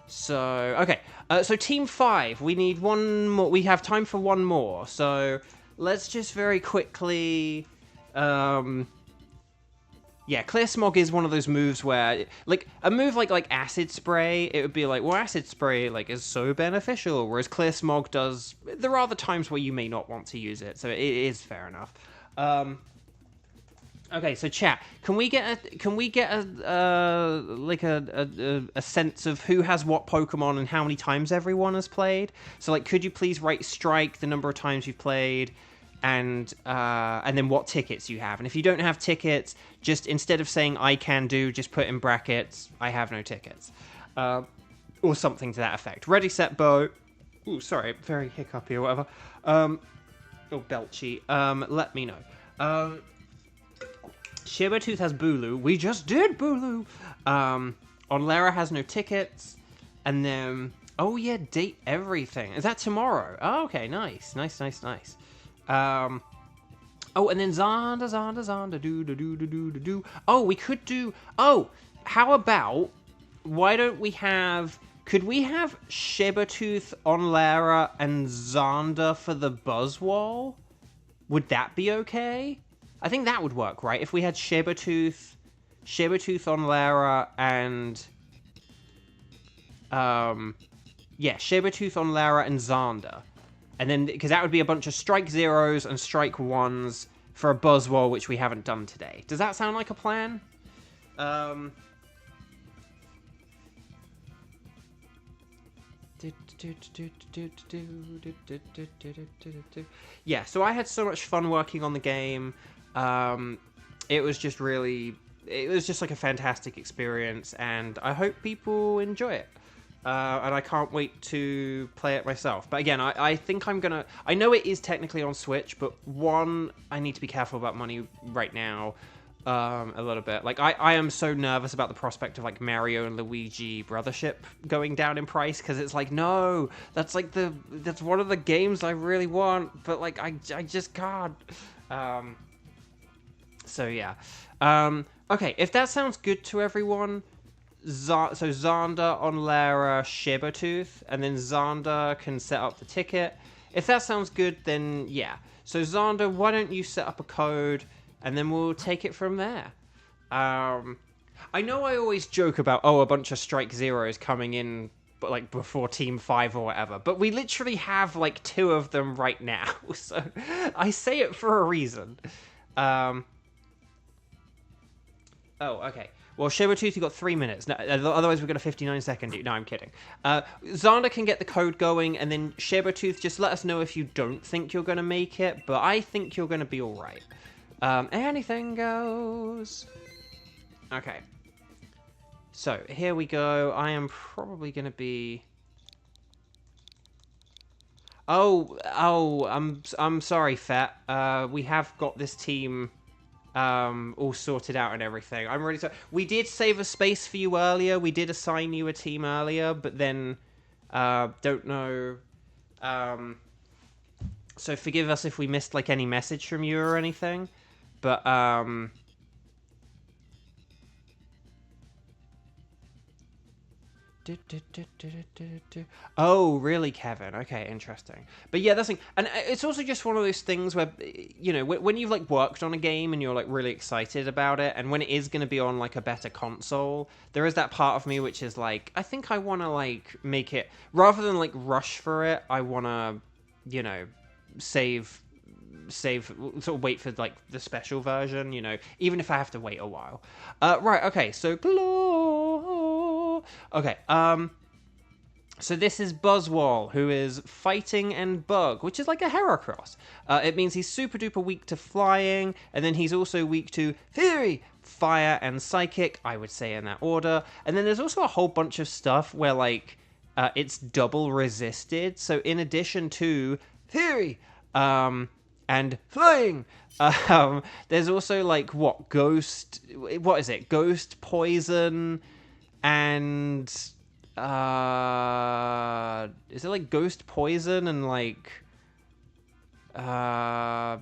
So, okay. So Team 5, we need one more. We have time for one more. So let's just very quickly... yeah, Clear Smog is one of those moves where, like, a move like Acid Spray, it would be like, well, Acid Spray, like, is so beneficial, whereas Clear Smog does... There are the times where you may not want to use it, so it is fair enough. Okay, so chat, can we get a sense of who has what Pokemon and how many times everyone has played? So, like, could you please write strike the number of times you've played, and then what tickets you have? And if you don't have tickets, just instead of saying I can do, just put in brackets I have no tickets, or something to that effect. Ready, set, bow. Ooh, sorry, very hiccupy or whatever. Or belchy. Let me know. Shibertooth has Bulu. We just did Bulu. Onlara has no tickets. And then... Oh, yeah, date everything. Is that tomorrow? Oh, okay, nice. Nice. Oh, and then Zonda, do. Oh, we could do... Oh, how about... Why don't we have... Could we have Shibertooth, Onlara, and Zonda for the Buzzwole? Would that be okay? I think that would work, right? If we had Shibertooth, Onlara, and... yeah, Shibertooth, Onlara, and Zonda. And then, because that would be a bunch of Strike Zeros and Strike 1s for a Buzzwole, which we haven't done today. Does that sound like a plan? Yeah, so I had so much fun working on the game. It was just really... It was just like a fantastic experience, and I hope people enjoy it. And I can't wait to play it myself. But again, I think I'm gonna... I know it is technically on Switch, but one, I need to be careful about money right now. A little bit. Like, I am so nervous about the prospect of, like, Mario and Luigi Brothership going down in price, because it's like, no, that's, like, that's one of the games I really want, but, like, I just can't. So, yeah. Okay, if that sounds good to everyone, so Zonda, Onlara, Shibertooth, and then Zonda can set up the ticket. If that sounds good, then, yeah. So, Zonda, why don't you set up a code... And then we'll take it from there. I know I always joke about, a bunch of Strike Zeros coming in, but like before Team 5 or whatever. But we literally have like 2 of them right now. So I say it for a reason. Oh, okay. Well, Shibertooth, you got 3 minutes. No, otherwise, we've got a 59-second. No, I'm kidding. Zonda can get the code going, and then Shibertooth, just let us know if you don't think you're going to make it. But I think you're going to be all right. Anything goes. Okay. So, here we go. I am probably going to be... I'm sorry, Fat. We have got this team all sorted out and everything. I'm really sorry. We did save a space for you earlier. We did assign you a team earlier, but then, don't know... So forgive us if we missed, like, any message from you or anything. But, Oh, really, Kevin? Okay, interesting. But yeah, that's the thing. And it's also just one of those things where, you know, when you've like worked on a game and you're like really excited about it, and when it is going to be on like a better console, there is that part of me which is like, I think I want to like make it, rather than like rush for it, I want to, you know, save, sort of wait for like the special version, you know, even if I have to wait a while. Right, okay, so okay, so this is Buzzwole, who is fighting and bug, which is like a Heracross. It means he's super duper weak to flying, and then he's also weak to Fury, Fire, and Psychic, I would say in that order. And then there's also a whole bunch of stuff where like it's double resisted. So in addition to Fury, and flying, there's also like Ghost, what is it? Ghost, Poison, and is it like Ghost, Poison, and like oh,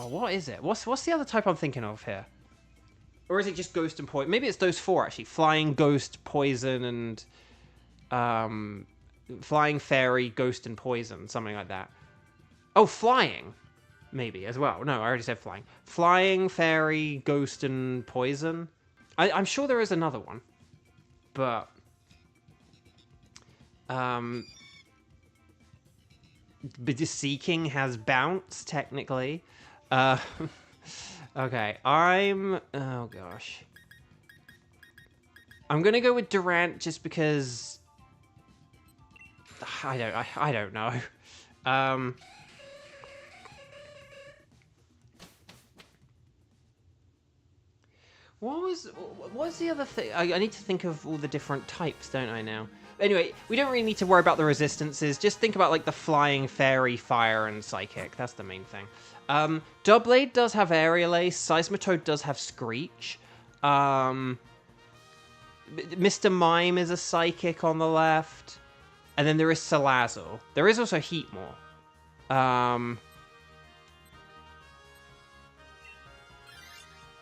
what is it? What's the other type I'm thinking of here? Or is it just Ghost and Poison? Maybe it's those four actually. Flying, Ghost, Poison, and Flying, Fairy, Ghost, and Poison, something like that. Oh, Flying, maybe, as well. No, I already said Flying. Flying, Fairy, Ghost, and Poison. I'm sure there is another one. But Seeking has Bounce, technically. Okay, oh gosh. I'm gonna go with Durant just because I don't know. What was the other thing? I need to think of all the different types, don't I, now? Anyway, we don't really need to worry about the resistances. Just think about, like, the Flying, Fairy, Fire, and Psychic. That's the main thing. Doublade does have Aerial Ace. Seismitoad does have Screech. Mr. Mime is a Psychic on the left. And then there is Salazzle. There is also Heatmore.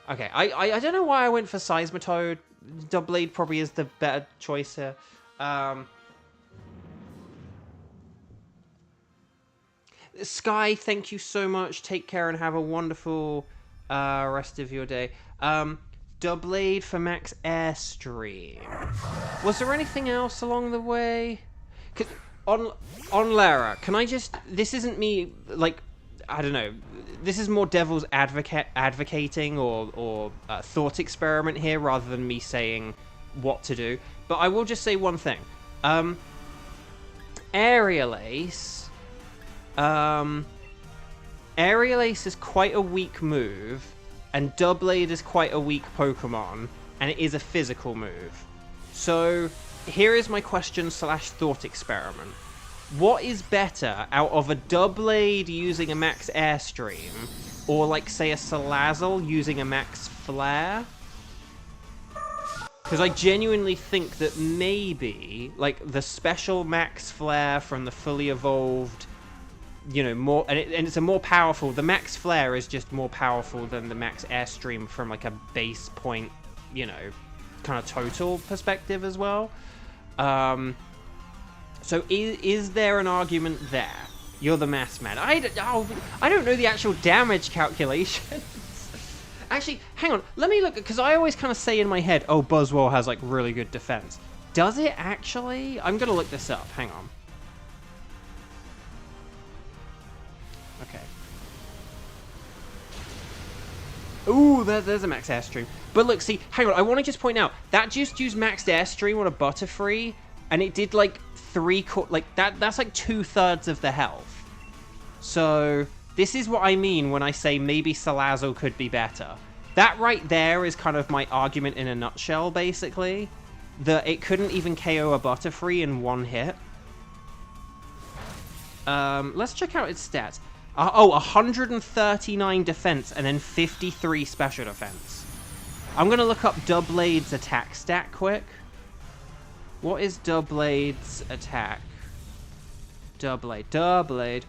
Okay, I don't know why I went for Seismitoad. Doublade probably is the better choice here. Sky, thank you so much. Take care and have a wonderful rest of your day. Doublade for Max Airstream. Was there anything else along the way? On Lara, can I just... This isn't me, like... I don't know. This is more devil's advocating or thought experiment here rather than me saying what to do. But I will just say one thing. Aerial Ace. Aerial Ace is quite a weak move, and Doublade is quite a weak Pokemon, and it is a physical move. So here is my question / thought experiment. What is better out of a Doublade using a Max Airstream, or like say a Salazzle using a Max Flare? Because I genuinely think that maybe like the special Max Flare from the fully evolved, you know, more, and it's a more powerful. The Max Flare is just more powerful than the Max Airstream from like a base point, you know, kind of total perspective as well. So is there an argument there? You're the maths man. I don't know the actual damage calculations. Actually, hang on. Let me look, because I always kind of say in my head, oh, Buzzwole has like really good defense. Does it actually? I'm going to look this up. Hang on. Okay. Ooh, there's a Max Airstream. But look, see, hang on. I want to just point out, that just used Max Airstream on a Butterfree, and it did like that's like 2/3 of the health. So this is what I mean when I say maybe Salazzle could be better. That right there is kind of my argument in a nutshell, basically. That it couldn't even KO a Butterfree in one hit. Let's check out its stats. 139 defense and then 53 special defense. I'm gonna look up Doublade's attack stat quick. What is Doublade's attack? Doublade.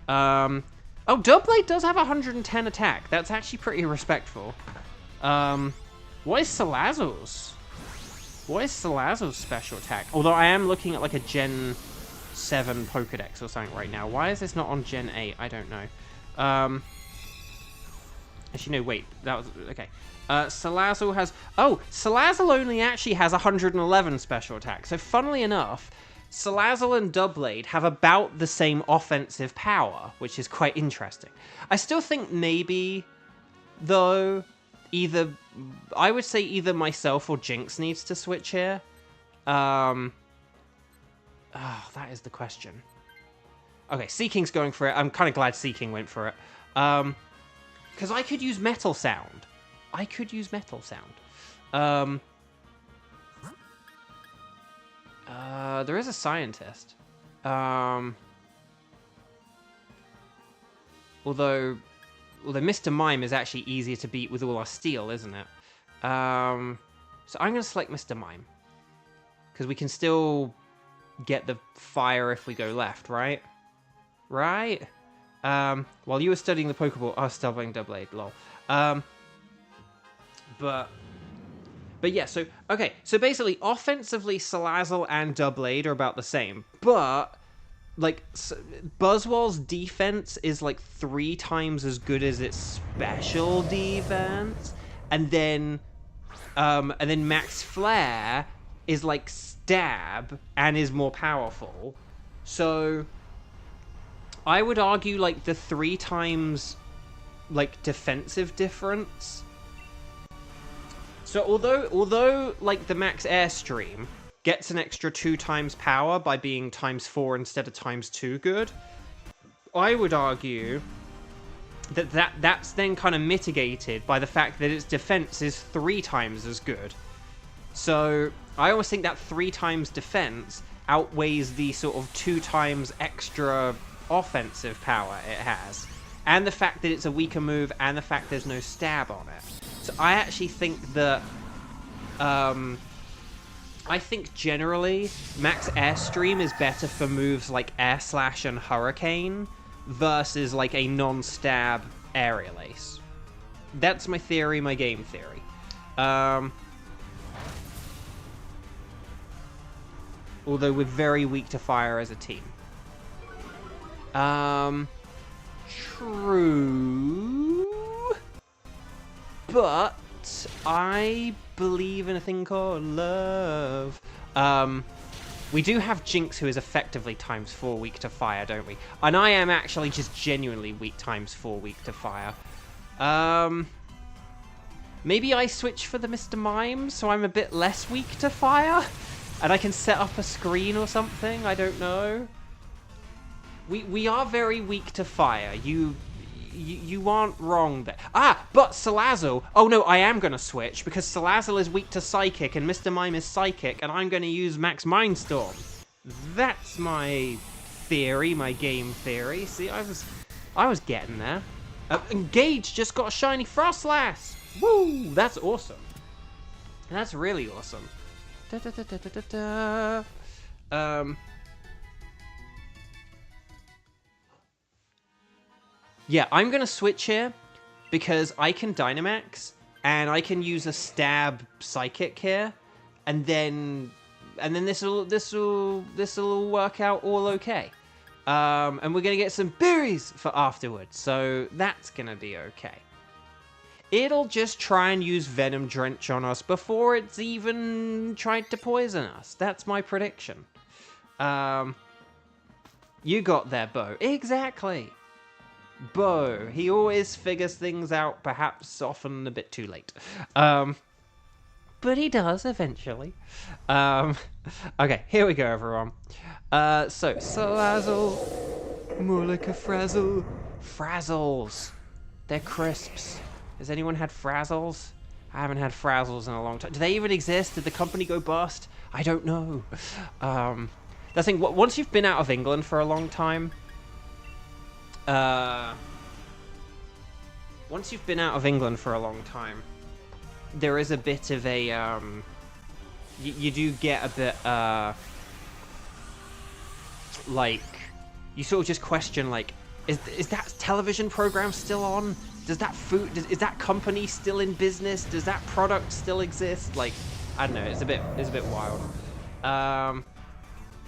Oh, Doublade does have 110 attack. That's actually pretty respectful. What is Salazzle's? What is Salazzle's special attack? Although I am looking at like a Gen 7 Pokedex or something right now. Why is this not on Gen 8? I don't know. Actually, no, wait. That was... Okay. Salazzle has... Oh, Salazzle only actually has 111 special attack. So, funnily enough, Salazzle and Doublade have about the same offensive power, which is quite interesting. I still think maybe, though, either... I would say either myself or Jinx needs to switch here. Oh, that is the question. Okay, Seeking's going for it. I'm kind of glad Seeking went for it. Because I could use Metal Sound. There is a scientist. Although Mr. Mime is actually easier to beat with all our steel, isn't it? So I'm going to select Mr. Mime. Because we can still get the fire if we go left, right? Right? While you were studying the Pokeball, I was studying Doublade, lol. But yeah, so, okay, so basically, offensively, Salazzle and Doublade are about the same, but, like, Buzzwole's defense is, like, 3 times as good as its special defense, and then Max Flare is, like, stab, and is more powerful, so I would argue, like, the 3 times, like, defensive difference. So although like the Max Airstream gets an extra 2 times power by being ×4 instead of ×2 good, I would argue that's then kind of mitigated by the fact that its defense is 3 times as good. So I always think that 3 times defense outweighs the sort of 2 times extra offensive power it has, and the fact that it's a weaker move, and the fact there's no stab on it. So I actually think that, I think generally Max Airstream is better for moves like Air Slash and Hurricane versus like a non-stab Aerial Ace. That's my theory, my game theory. Although we're very weak to fire as a team. True. But I believe in a thing called love. We do have Jinx, who is effectively ×4 weak to fire, don't we? And I am actually just genuinely weak ×4 weak to fire. Maybe I switch for the Mr. Mime, so I'm a bit less weak to fire? And I can set up a screen or something? I don't know. We are very weak to fire. You aren't wrong there. But Salazzle... Oh, no, I am going to switch, because Salazzle is weak to Psychic, and Mr. Mime is Psychic, and I'm going to use Max Mindstorm. That's my theory, my game theory. See, I was getting there. Engage just got a shiny Frostlass! Woo! That's awesome. That's really awesome. Yeah, I'm going to switch here because I can Dynamax and I can use a stab Psychic here, and then this will work out all okay. And we're going to get some berries for afterwards, so that's going to be okay. It'll just try and use Venom Drench on us before it's even tried to poison us. That's my prediction. You got there, Bo. Exactly. Bo. He always figures things out, perhaps often a bit too late. But he does eventually. Okay, here we go, everyone. So, Salazzle, more like a frazzle. Frazzles. They're crisps. Has anyone had Frazzles? I haven't had Frazzles in a long time. Do they even exist? Did the company go bust? I don't know. The thing, once you've been out of England for a long time, there is a bit of a, you do get a bit, like, you sort of just question, like, is that television program still on? Does that is that company still in business? Does that product still exist? Like, I don't know. It's a bit wild.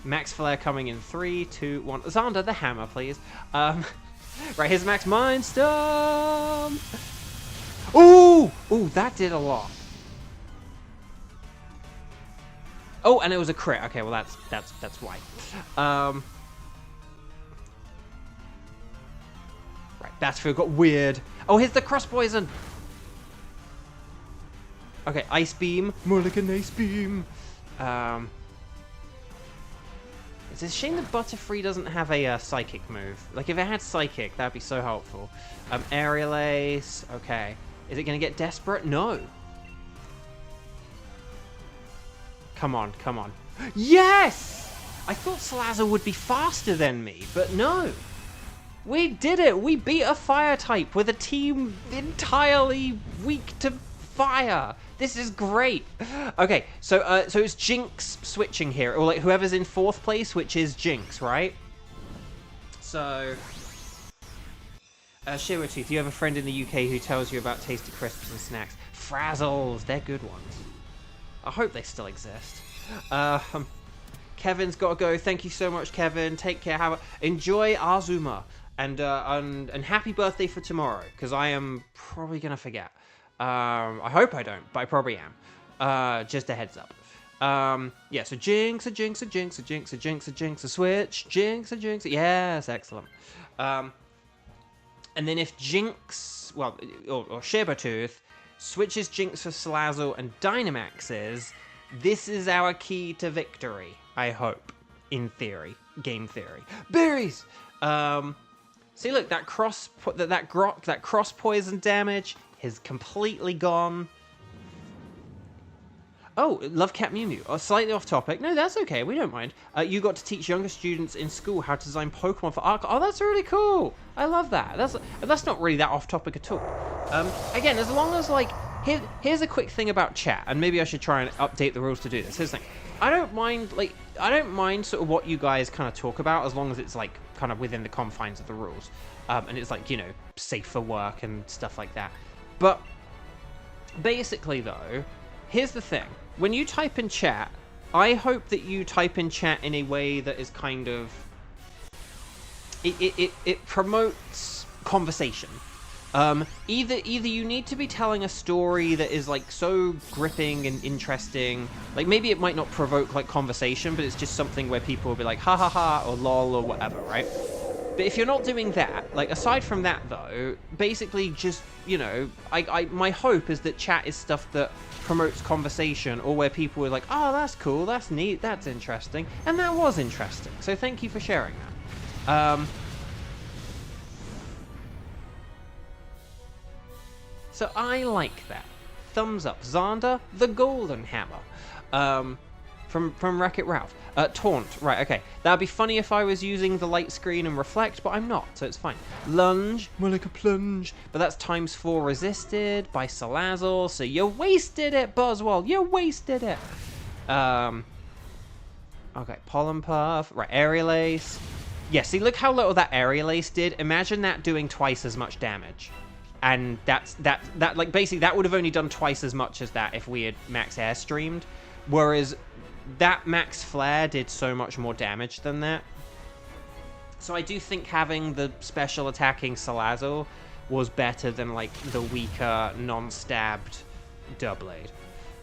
Max Flare coming in 3, 2, 1. Xander, the hammer, please. Right, here's Max Mind Storm. Ooh, that did a lot. Oh, and it was a crit. Okay, well that's why. Right, Battlefield got weird. Oh, here's the cross poison. Okay, Ice Beam. More like an Ice Beam. It's a shame that Butterfree doesn't have a Psychic move. Like, if it had Psychic, that'd be so helpful. Aerial Ace. Okay. Is it going to get desperate? No. Come on, come on. Yes! I thought Salazzle would be faster than me, but no. We did it! We beat a fire type with a team entirely weak to fire. This is great. Okay, so it's Jinx switching here, or like whoever's in 4th place, which is Jinx, right? So, Shivertooth, you have a friend in the UK who tells you about tasty crisps and snacks. Frazzles, they're good ones. I hope they still exist. Kevin's got to go. Thank you so much, Kevin. Take care. Enjoy Azuma, and happy birthday for tomorrow, because I am probably gonna forget. I hope I don't, but I probably am. Just a heads up. Yeah, so Jinx, a Jinx, a Jinx, a Jinx, a Jinx, a Jinx, a switch, Jinx, a Jinx. Yes, excellent. And then if Jinx, well, or Shibertooth switches Jinx for Salazzle and Dynamaxes, this is our key to victory, I hope, in theory, game theory. Berries! See, look, that cross poison damage is completely gone. Oh, Love Cat Mew Mew. Oh, slightly off topic. No, that's okay. We don't mind. You got to teach younger students in school how to design Pokemon for Arc. Oh, that's really cool. I love that. That's not really that off topic at all. Again, as long as like here's a quick thing about chat, and maybe I should try and update the rules to do this. Here's the thing. I don't mind sort of what you guys kind of talk about, as long as it's like kind of within the confines of the rules, and it's like, you know, safe for work and stuff like that. But basically, though, here's the thing. When you type in chat, I hope that you type in chat in a way that is kind of... It promotes conversation. Either you need to be telling a story that is, like, so gripping and interesting. Like, maybe it might not provoke, like, conversation, but it's just something where people will be like, ha ha ha, or lol, or whatever, right? But if you're not doing that, like, aside from that, though, basically just, you know, my hope is that chat is stuff that promotes conversation, or where people are like, oh, that's cool, that's neat, that's interesting, and that was interesting. So thank you for sharing that. So I like that. Thumbs up. Xander, the Golden Hammer. From Wreck-It Ralph. Taunt. Right, okay. That'd be funny if I was using the light screen and reflect, but I'm not, so it's fine. Lunge. More like a plunge. But that's ×4 resisted by Salazzle, so you wasted it, Buzzwole. You wasted it. Okay, Pollen Puff. Right, Aerial Ace. Yeah, see, look how little that Aerial Ace did. Imagine that doing twice as much damage. And that like basically that would have only done twice as much as that if we had max air streamed, whereas that max flare did so much more damage than that. So I do think having the special attacking Salazzle was better than like the weaker non-stabbed Doublade.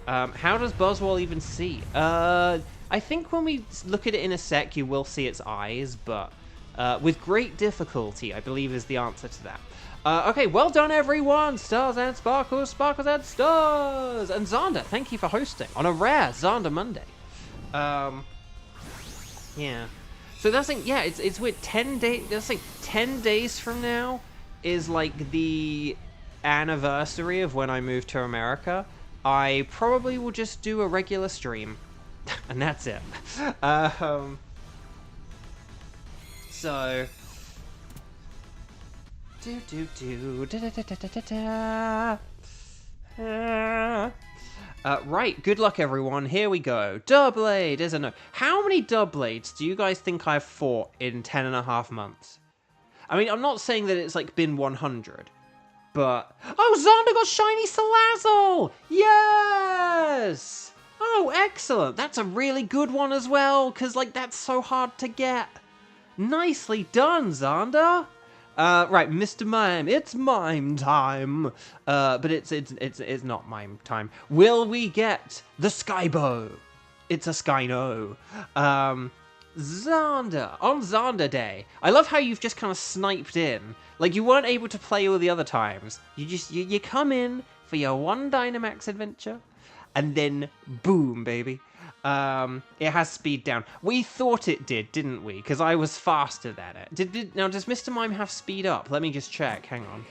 How does Buzzwole even see? I think when we look at it in a sec, you will see its eyes, but with great difficulty, I believe, is the answer to that. Okay, well done, everyone! Stars and sparkles, sparkles and stars! And Xander, thank you for hosting on a rare Xander Monday. Yeah. So that's like, yeah, it's weird. 10 days. That's like 10 days from now is like the anniversary of when I moved to America. I probably will just do a regular stream, and that's it. So. Right, good luck everyone, here we go. Doublade is a no. How many Doublades do you guys think I've fought in 10.5 months? I mean, I'm not saying that it's like been 100, but... Oh, Xander got shiny Salazzle! Yes! Oh, excellent. That's a really good one as well, because, like, that's so hard to get. Nicely done, Xander. Right, Mr. Mime, it's mime time. But it's not mime time. Will we get the Skybow? It's a Skyno. Xander, on Xander Day. I love how you've just kind of sniped in. Like, you weren't able to play all the other times. You come in for your one Dynamax adventure, and then boom, baby. It has speed down. We thought it did, didn't we? Because I was faster than it. Now, does Mr. Mime have speed up? Let me just check. Hang on.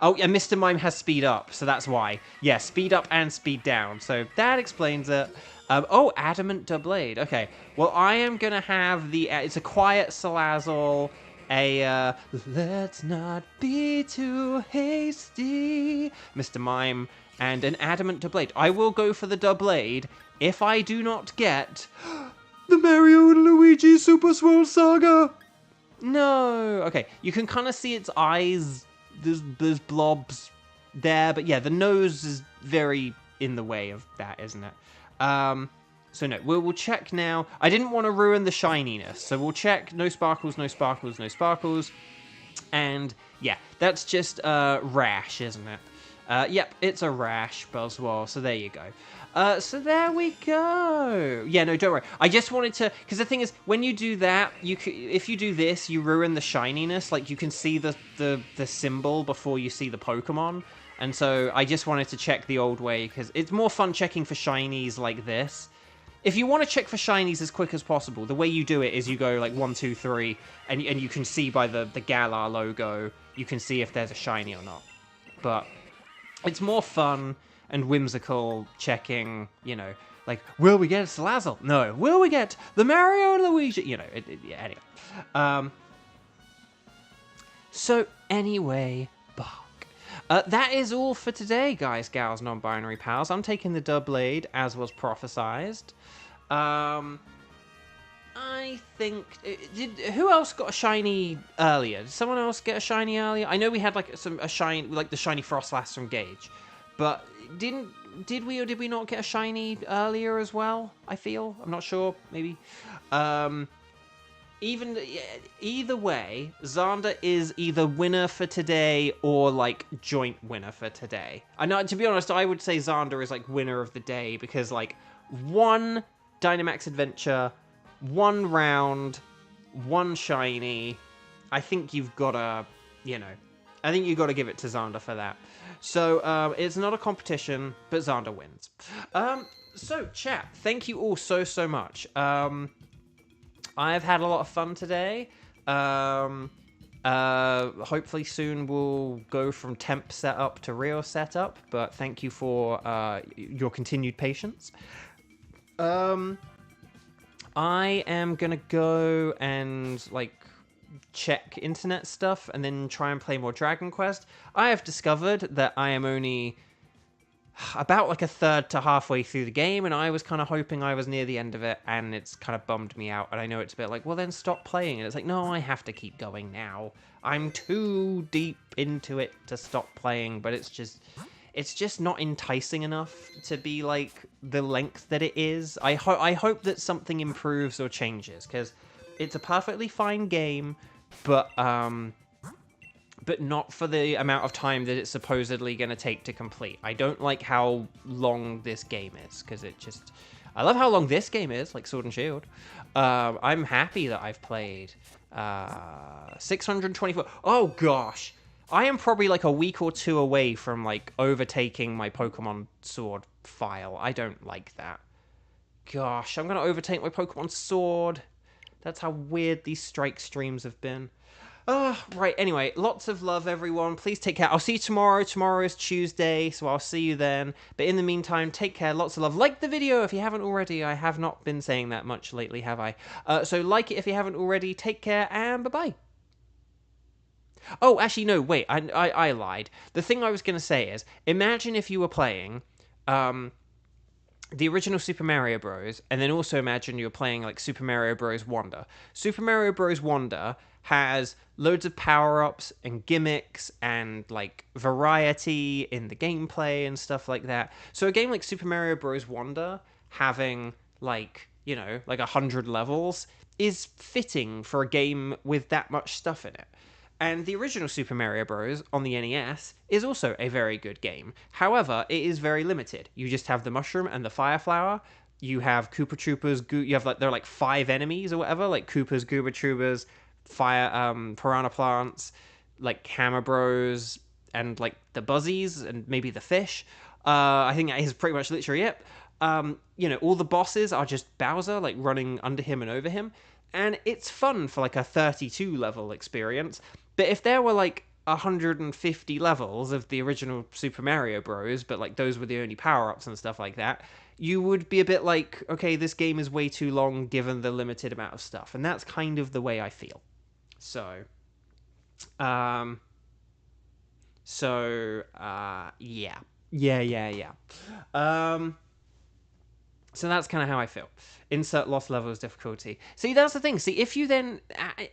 Oh, yeah, Mr. Mime has speed up, so that's why. Yeah, speed up and speed down. So that explains it. Oh, Adamant Doublade. Okay, well, I am going to have the... it's a Quiet Salazzle, a... let's not be too hasty, Mr. Mime, and an Adamant Doublade. I will go for the Doublade if I do not get... the Mario and Luigi Super Swirl Saga! No! Okay, you can kind of see its eyes... There's blobs there, but yeah, the nose is very in the way of that, isn't it? So no, we'll check now. I didn't want to ruin the shininess, so we'll check no sparkles, no sparkles, no sparkles. And yeah, that's just rash, isn't it? Yep, it's a rash, Buzzwole, so there you go. So there we go. Yeah, no, don't worry. I just wanted to, because the thing is, when you do that, if you do this, you ruin the shininess. Like, you can see the symbol before you see the Pokemon. And so I just wanted to check the old way, because it's more fun checking for shinies like this. If you want to check for shinies as quick as possible, the way you do it is you go like 1, 2, 3, and you can see by the Galar logo, you can see if there's a shiny or not. But it's more fun and whimsical checking, you know, like, will we get a Salazzle? No. Will we get the Mario and Luigi? You know, yeah, anyway. So, anyway, bark. That is all for today, guys, gals, non-binary pals. I'm taking the Doublade, as was prophesized. I think... who else got a shiny earlier? Did someone else get a shiny earlier? I know we had, like, the shiny Frostlass from Gage. But did we or did we not get a shiny earlier as well? I feel. I'm not sure. Maybe. Either way, Xander is either winner for today or, like, joint winner for today. I know, to be honest, I would say Xander is, like, winner of the day because, like, one Dynamax Adventure, one round, one shiny. I think you've got to, you know, I think you've got to give it to Xander for that. So, it's not a competition, but Xander wins. So, chat, thank you all so much. I've had a lot of fun today. Hopefully soon we'll go from temp setup to real setup, but thank you for your continued patience. I am gonna go and, like, check internet stuff and then try and play more Dragon Quest. I have discovered that I am only about like a third to halfway through the game, and I was kind of hoping I was near the end of it, and it's kind of bummed me out. And I know it's a bit like, well, then stop playing. And it's like, no, I have to keep going now. I'm too deep into it to stop playing, but it's just not enticing enough to be like the length that it is. I hope that something improves or changes, because it's a perfectly fine game, but not for the amount of time that it's supposedly going to take to complete. I don't like how long this game is, because I love how long this game is, like Sword and Shield. I'm happy that I've played 624. Oh, gosh. I am probably like a week or two away from, like, overtaking my Pokemon Sword file. I don't like that. Gosh, I'm going to overtake my Pokemon Sword. That's how weird these strike streams have been. Right, anyway, lots of love, everyone. Please take care. I'll see you tomorrow. Tomorrow is Tuesday, so I'll see you then. But in the meantime, take care. Lots of love. Like the video if you haven't already. I have not been saying that much lately, have I? So like it if you haven't already. Take care, and bye-bye. Oh, actually, no, wait. I lied. The thing I was going to say is, imagine if you were playing... the original Super Mario Bros. And then also imagine you're playing, like, Super Mario Bros. Wonder. Super Mario Bros. Wonder has loads of power-ups and gimmicks and, like, variety in the gameplay and stuff like that. So a game like Super Mario Bros. Wonder having like, like 100 levels is fitting for a game with that much stuff in it. And the original Super Mario Bros. On the NES is also a very good game. However, it is very limited. You just have the mushroom and the fire flower. You have Koopa Troopers. You have there are like 5 enemies or whatever, like Koopas, Gooba Troopers, fire, piranha plants, like Hammer Bros, and like the Buzzies, and maybe the fish. I think that is pretty much literally it. All the bosses are just Bowser, like running under him and over him, and it's fun for like a 32 level experience. But if there were like 150 levels of the original Super Mario Bros, but like those were the only power ups and stuff like that, you would be a bit like, okay, this game is way too long given the limited amount of stuff, and that's kind of the way I feel. So, um, yeah, yeah. Um, So that's kind of how I feel. Insert lost levels difficulty. See, that's the thing. See, if you then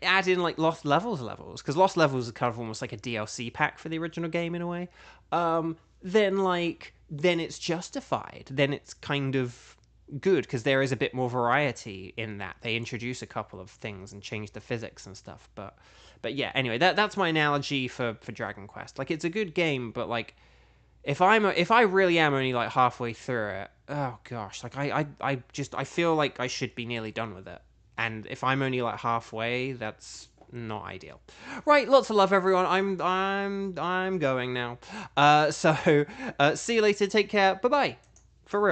add in like lost levels, because lost levels is kind of almost like a DLC pack for the original game in a way, then it's justified. Then it's kind of good because there is a bit more variety in that. They introduce a couple of things and change the physics and stuff. But yeah. Anyway, that's my analogy for Dragon Quest. Like, it's a good game, but like, if I really am only like halfway through it, oh gosh, like I feel like I should be nearly done with it. And if I'm only like halfway, that's not ideal. Right, lots of love everyone. I'm going now. See you later. Take care. Bye-bye. For real.